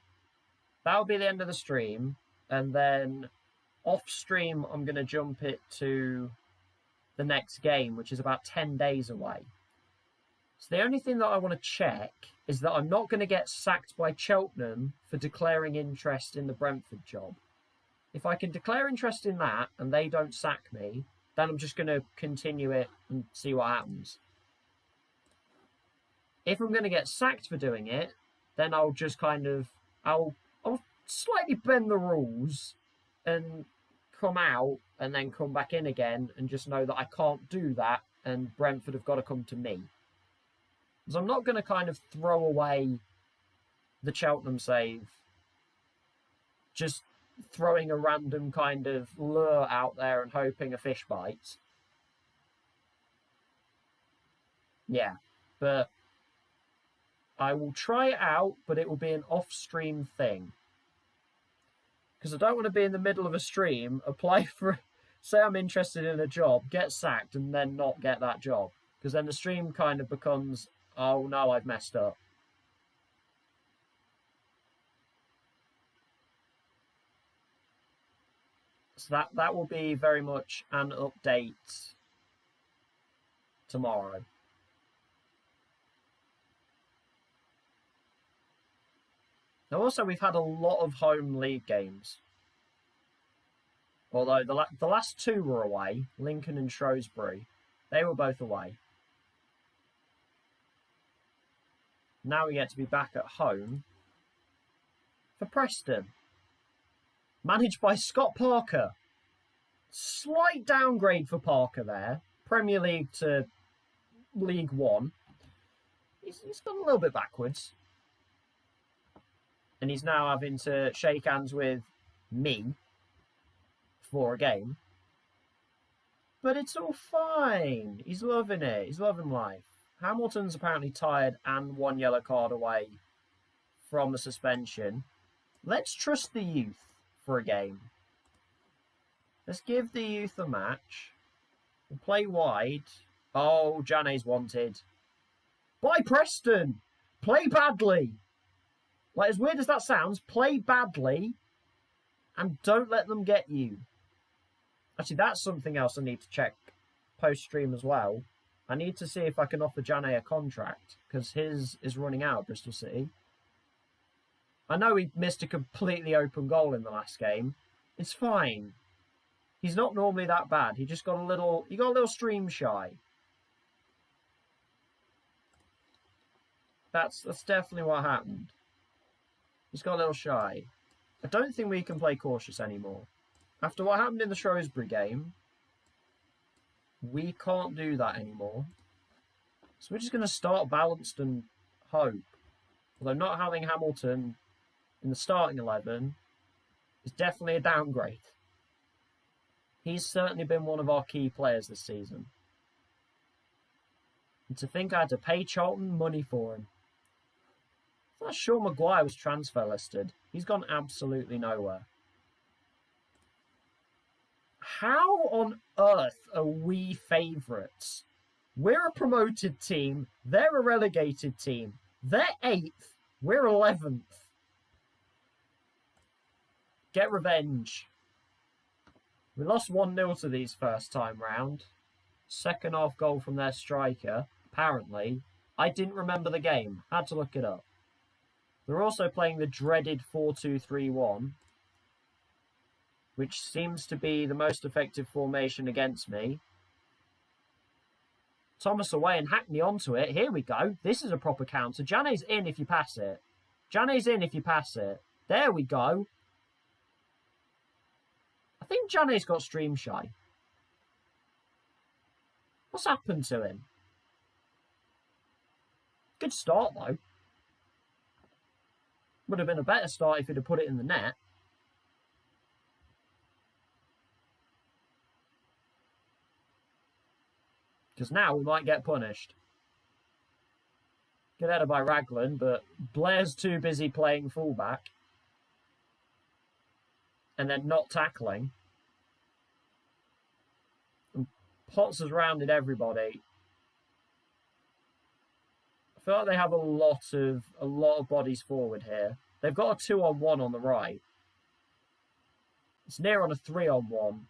That'll be the end of the stream. And then off stream, I'm going to jump it to the next game, which is about 10 days away. So the only thing that I want to check is that I'm not going to get sacked by Cheltenham for declaring interest in the Brentford job. If I can declare interest in that and they don't sack me, then I'm just going to continue it and see what happens. If I'm going to get sacked for doing it, then I'll just I'll slightly bend the rules and come out and then come back in again and just know that I can't do that and Brentford have got to come to me. Because I'm not going to kind of throw away the Cheltenham save just throwing a random kind of lure out there and hoping a fish bites. Yeah, but I will try it out, but it will be an off-stream thing. Because I don't want to be in the middle of a stream, apply for, say I'm interested in a job, get sacked, and then not get that job. Because then the stream kind of becomes, oh no, I've messed up. So that will be very much an update tomorrow. Now also, we've had a lot of home league games. Although the last two were away, Lincoln and Shrewsbury. They were both away. Now we get to be back at home for Preston. Managed by Scott Parker. Slight downgrade for Parker there. Premier League to League One. He's gone a little bit backwards. And he's now having to shake hands with me for a game. But it's all fine. He's loving it. He's loving life. Hamilton's apparently tired and 1 yellow card away from a suspension. Let's trust the youth for a game. Let's give the youth a match. We'll play wide. Oh, Jane's wanted. By Preston! Play badly! Like, as weird as that sounds, play badly and don't let them get you. Actually, that's something else I need to check post-stream as well. I need to see if I can offer Jane a contract, because his is running out at Bristol City. I know he missed a completely open goal in the last game. It's fine. He's not normally that bad. He just got a little stream shy. That's definitely what happened. He's got a little shy. I don't think we can play cautious anymore. After what happened in the Shrewsbury game, we can't do that anymore. So we're just going to start balanced and hope. Although not having Hamilton in the starting 11 is definitely a downgrade. He's certainly been one of our key players this season. And to think I had to pay Charlton money for him. I thought Sean Maguire was transfer listed. He's gone absolutely nowhere. How on earth are we favourites? We're a promoted team. They're a relegated team. They're 8th. We're 11th. Get revenge. We lost 1-0 to these first time round. Second half goal from their striker, apparently. I didn't remember the game. Had to look it up. They're also playing the dreaded 4-2-3-1, which seems to be the most effective formation against me. Thomas away and Hackney onto it. Here we go. This is a proper counter. Jane's in if you pass it. Jane's in if you pass it. There we go. I think Jane's got stream shy. What's happened to him? Good start, though. Would have been a better start if he'd have put it in the net. Because now we might get punished. Get headed by Raglan, but Blair's too busy playing fullback. And then not tackling. And Potts has rounded everybody. I feel like they have a lot of bodies forward here. They've got a 2-on-1 on the right. It's near on a 3-on-1.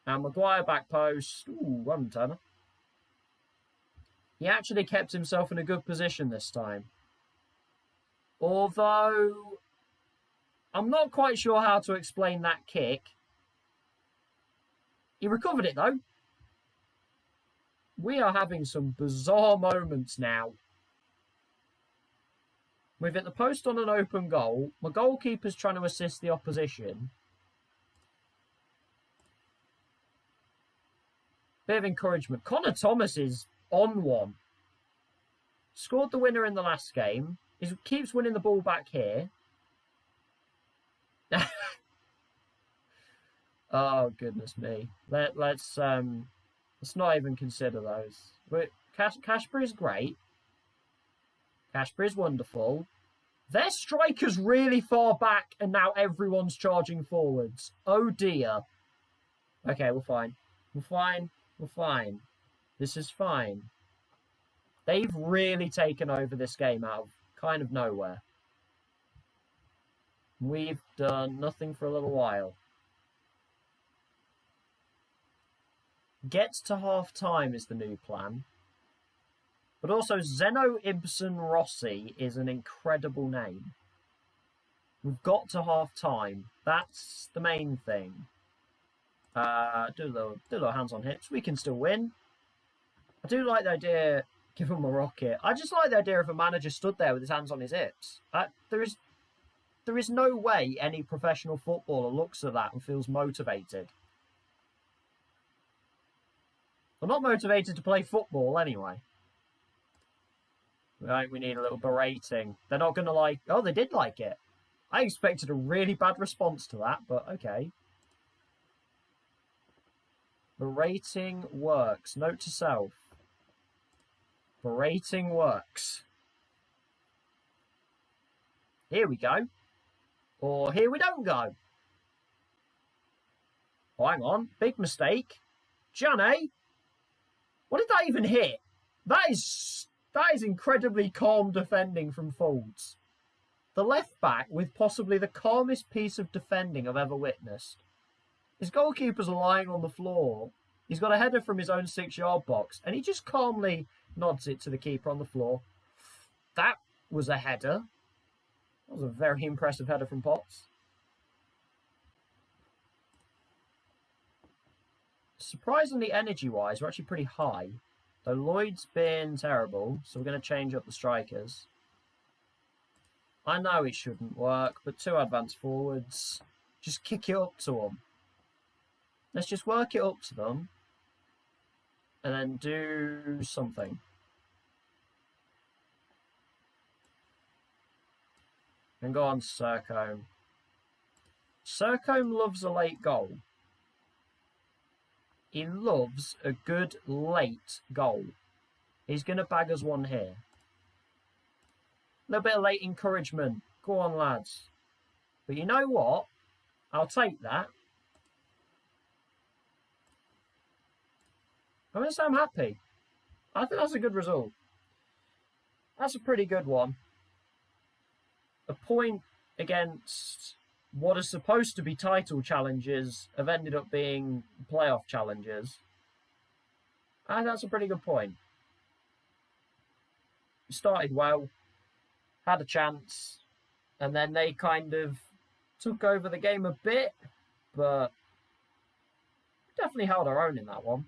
And Maguire back post. Ooh, one turner. He actually kept himself in a good position this time. Although, I'm not quite sure how to explain that kick. He recovered it though. We are having some bizarre moments now. We've hit the post on an open goal. My goalkeeper's trying to assist the opposition. Bit of encouragement. Connor Thomas is on one. Scored the winner in the last game. He keeps winning the ball back here. Oh, goodness me. Let's not even consider those. Cashbury's great. Cashbury's wonderful. Their striker's really far back and now everyone's charging forwards. Oh dear. Okay, we're fine. We're fine. We're fine. This is fine. They've really taken over this game out of kind of nowhere. We've done nothing for a little while. Get to half-time is the new plan. But also, Zeno Ibsen Rossi is an incredible name. We've got to half-time. That's the main thing. Do a little hands on hips. We can still win. I do like the idea, give him a rocket. I just like the idea of a manager stood there with his hands on his hips. There is no way any professional footballer looks at that and feels motivated. They're not motivated to play football anyway. Right, we need a little berating. They're not going to like... Oh, they did like it. I expected a really bad response to that, but okay. Berating works. Note to self. Berating works. Here we go. Or here we don't go. Oh, hang on. Big mistake. Johnny. What did that even hit? That is incredibly calm defending from Folds. The left back with possibly the calmest piece of defending I've ever witnessed. His goalkeeper's lying on the floor. He's got a header from his own 6-yard box, and he just calmly nods it to the keeper on the floor. That was a header. That was a very impressive header from Potts. Surprisingly, energy-wise, we're actually pretty high. Though Lloyd's been terrible, so we're going to change up the strikers. I know it shouldn't work, but 2 advanced forwards, just kick it up to them. Let's just work it up to them and then do something. And go on to Sercombe. Sercombe loves a late goal. He loves a good late goal. He's going to bag us one here. A little bit of late encouragement. Go on, lads. But you know what? I'll take that. I'm going to say I'm happy. I think that's a good result. That's a pretty good one. A point against what are supposed to be title challenges have ended up being playoff challenges. And that's a pretty good point. Started well, had a chance, and then they kind of took over the game a bit, but definitely held our own in that one.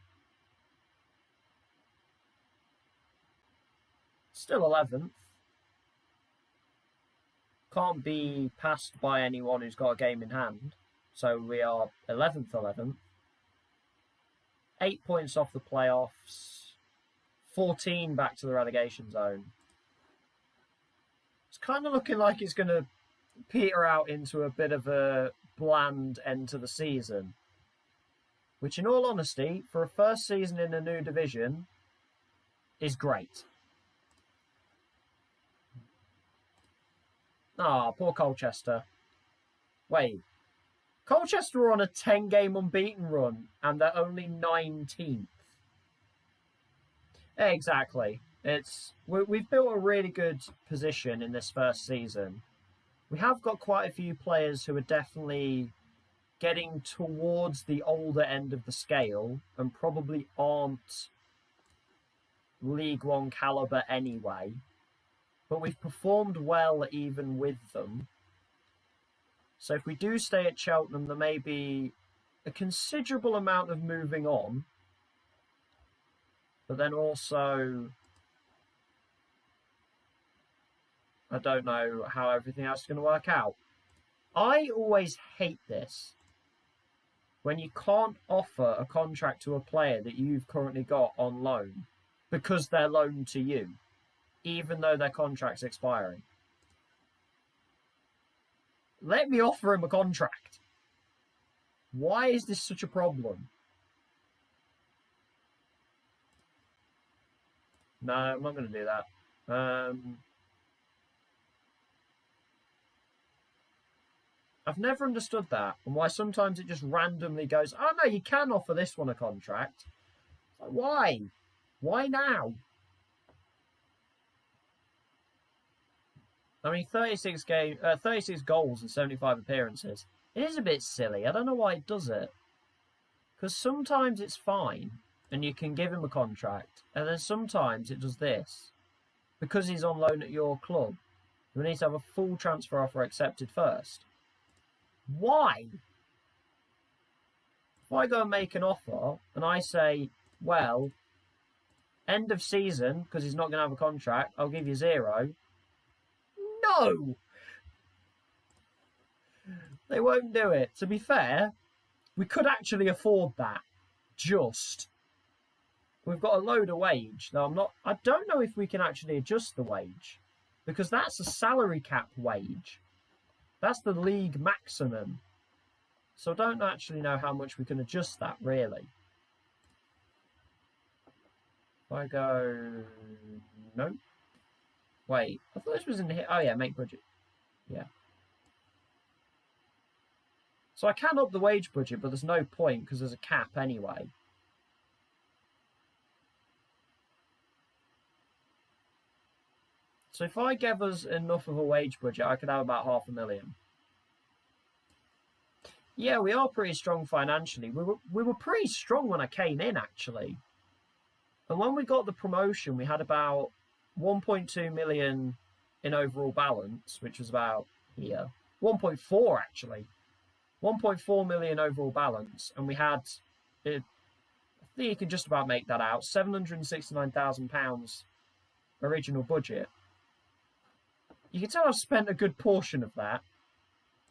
Still 11th. Can't be passed by anyone who's got a game in hand. So we are 11th. 8 points off the playoffs. 14 back to the relegation zone. It's kind of looking like it's going to peter out into a bit of a bland end to the season. Which, in all honesty, for a first season in a new division, is great. Ah, poor Colchester. Wait. Colchester are on a 10-game unbeaten run, and they're only 19th. Exactly. We've built a really good position in this first season. We have got quite a few players who are definitely getting towards the older end of the scale and probably aren't League One calibre anyway. But we've performed well even with them. So if we do stay at Cheltenham, there may be a considerable amount of moving on. But then also, I don't know how everything else is going to work out. I always hate this. When you can't offer a contract to a player that you've currently got on loan because they're loaned to you, even though their contract's expiring. Let me offer him a contract. Why is this such a problem? No, I'm not going to do that. I've never understood that, and why sometimes it just randomly goes, oh no, you can offer this one a contract. Like, why? Why now? I mean, 36 goals and 75 appearances. It is a bit silly. I don't know why it does it. Because sometimes it's fine, and you can give him a contract, and then sometimes it does this. Because he's on loan at your club, you need to have a full transfer offer accepted first. Why? If I go and make an offer, and I say, well, end of season, because he's not going to have a contract, I'll give you 0. No! They won't do it. To be fair, we could actually afford that. Just. We've got a load of wage. Now, I don't know if we can actually adjust the wage, because that's a salary cap wage. That's the league maximum. So I don't actually know how much we can adjust that, really. If I go... No. Wait, I thought this was in here. Oh, yeah, make budget. Yeah. So I can up the wage budget, but there's no point because there's a cap anyway. So if I gave us enough of a wage budget, I could have about 500,000. Yeah, we are pretty strong financially. We were pretty strong when I came in, actually. And when we got the promotion, we had about 1.2 million in overall balance, which was about here. 1.4, actually. 1.4 million overall balance. And we had, I think you can just about make that out, £769,000 original budget. You can tell I've spent a good portion of that,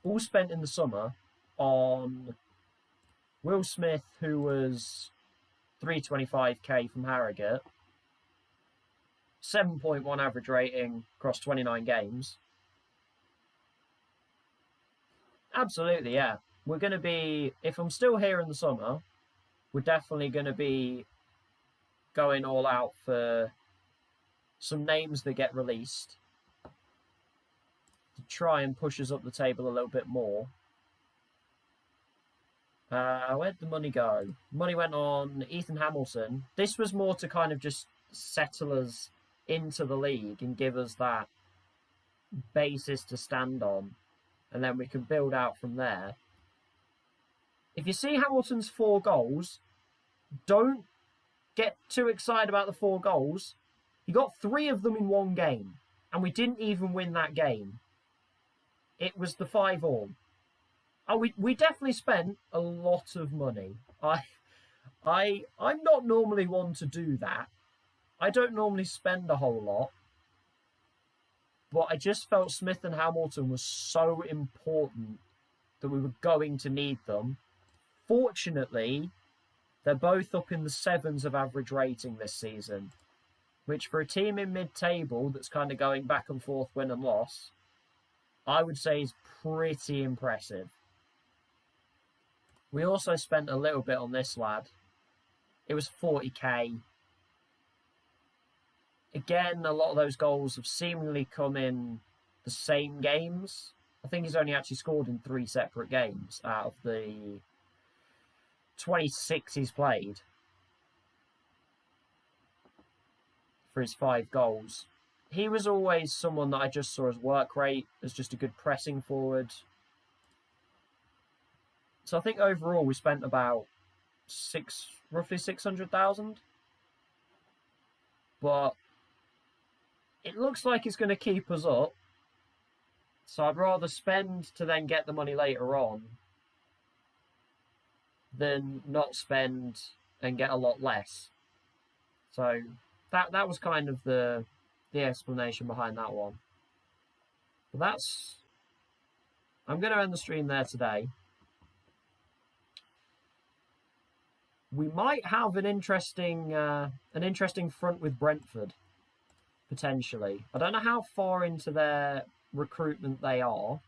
all spent in the summer, on Will Smith, who was 325k from Harrogate, 7.1 average rating across 29 games. Absolutely, yeah. We're going to be, if I'm still here in the summer, we're definitely going to be going all out for some names that get released to try and push us up the table a little bit more. Where'd the money go? Money went on Ethan Hamilton. This was more to kind of just settle us into the league and give us that basis to stand on. And then we can build out from there. If you see Hamilton's 4 goals, don't get too excited about the 4 goals. He got 3 of them in one game. And we didn't even win that game. It was the 5-all. Oh, we definitely spent a lot of money. I'm not normally one to do that. I don't normally spend a whole lot. But I just felt Smith and Hamilton was so important that we were going to need them. Fortunately, they're both up in the 7s of average rating this season, which for a team in mid-table that's kind of going back and forth win and loss, I would say is pretty impressive. We also spent a little bit on this lad. It was 40k. Again, a lot of those goals have seemingly come in the same games. I think he's only actually scored in 3 separate games out of the 26 he's played for his 5 goals. He was always someone that I just saw as work rate, as just a good pressing forward. So I think overall we spent about roughly 600,000. But it looks like it's going to keep us up. So I'd rather spend to then get the money later on than not spend and get a lot less. So that was kind of the explanation behind that one. But I'm going to end the stream there today. We might have an interesting front with Brentford, potentially. I don't know how far into their recruitment they are.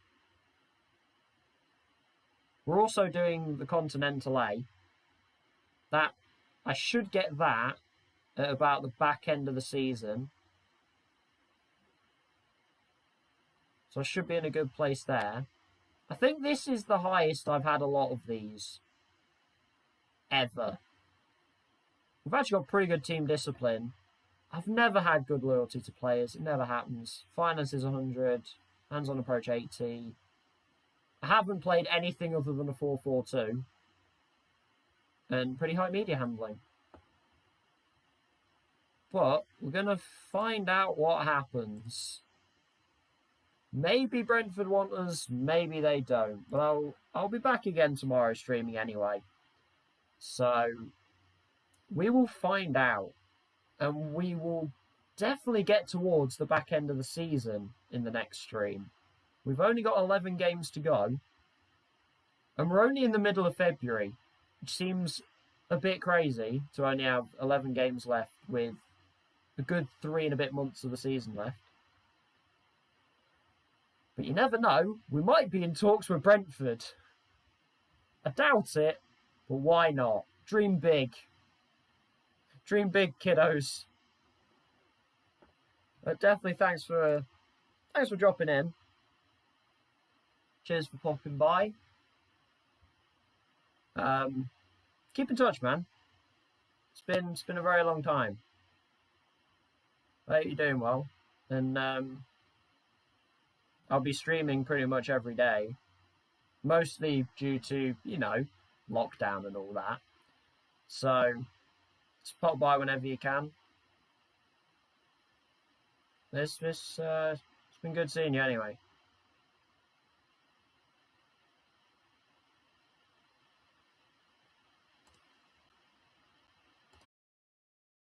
We're also doing the Continental A. That I should get that at about the back end of the season. So I should be in a good place there. I think this is the highest I've had a lot of these ever. We've actually got pretty good team discipline. I've never had good loyalty to players. It never happens. Finance is 100. Hands-on approach 80. I haven't played anything other than a 4-4-2. And pretty high media handling. But we're going to find out what happens. Maybe Brentford want us, maybe they don't. But I'll be back again tomorrow streaming anyway. So we will find out. And we will definitely get towards the back end of the season in the next stream. We've only got 11 games to go. And we're only in the middle of February, which seems a bit crazy to only have 11 games left with a good 3 and a bit months of the season left. But But you never know, we might be in talks with Brentford. I doubt it, but why not? Dream big. Dream big, kiddos. But definitely thanks for dropping in. Cheers for popping by. Keep in touch, man. It's been a very long time. I hope you're doing well, and I'll be streaming pretty much every day, mostly due to lockdown and all that. So just pop by whenever you can. It's been good seeing you anyway.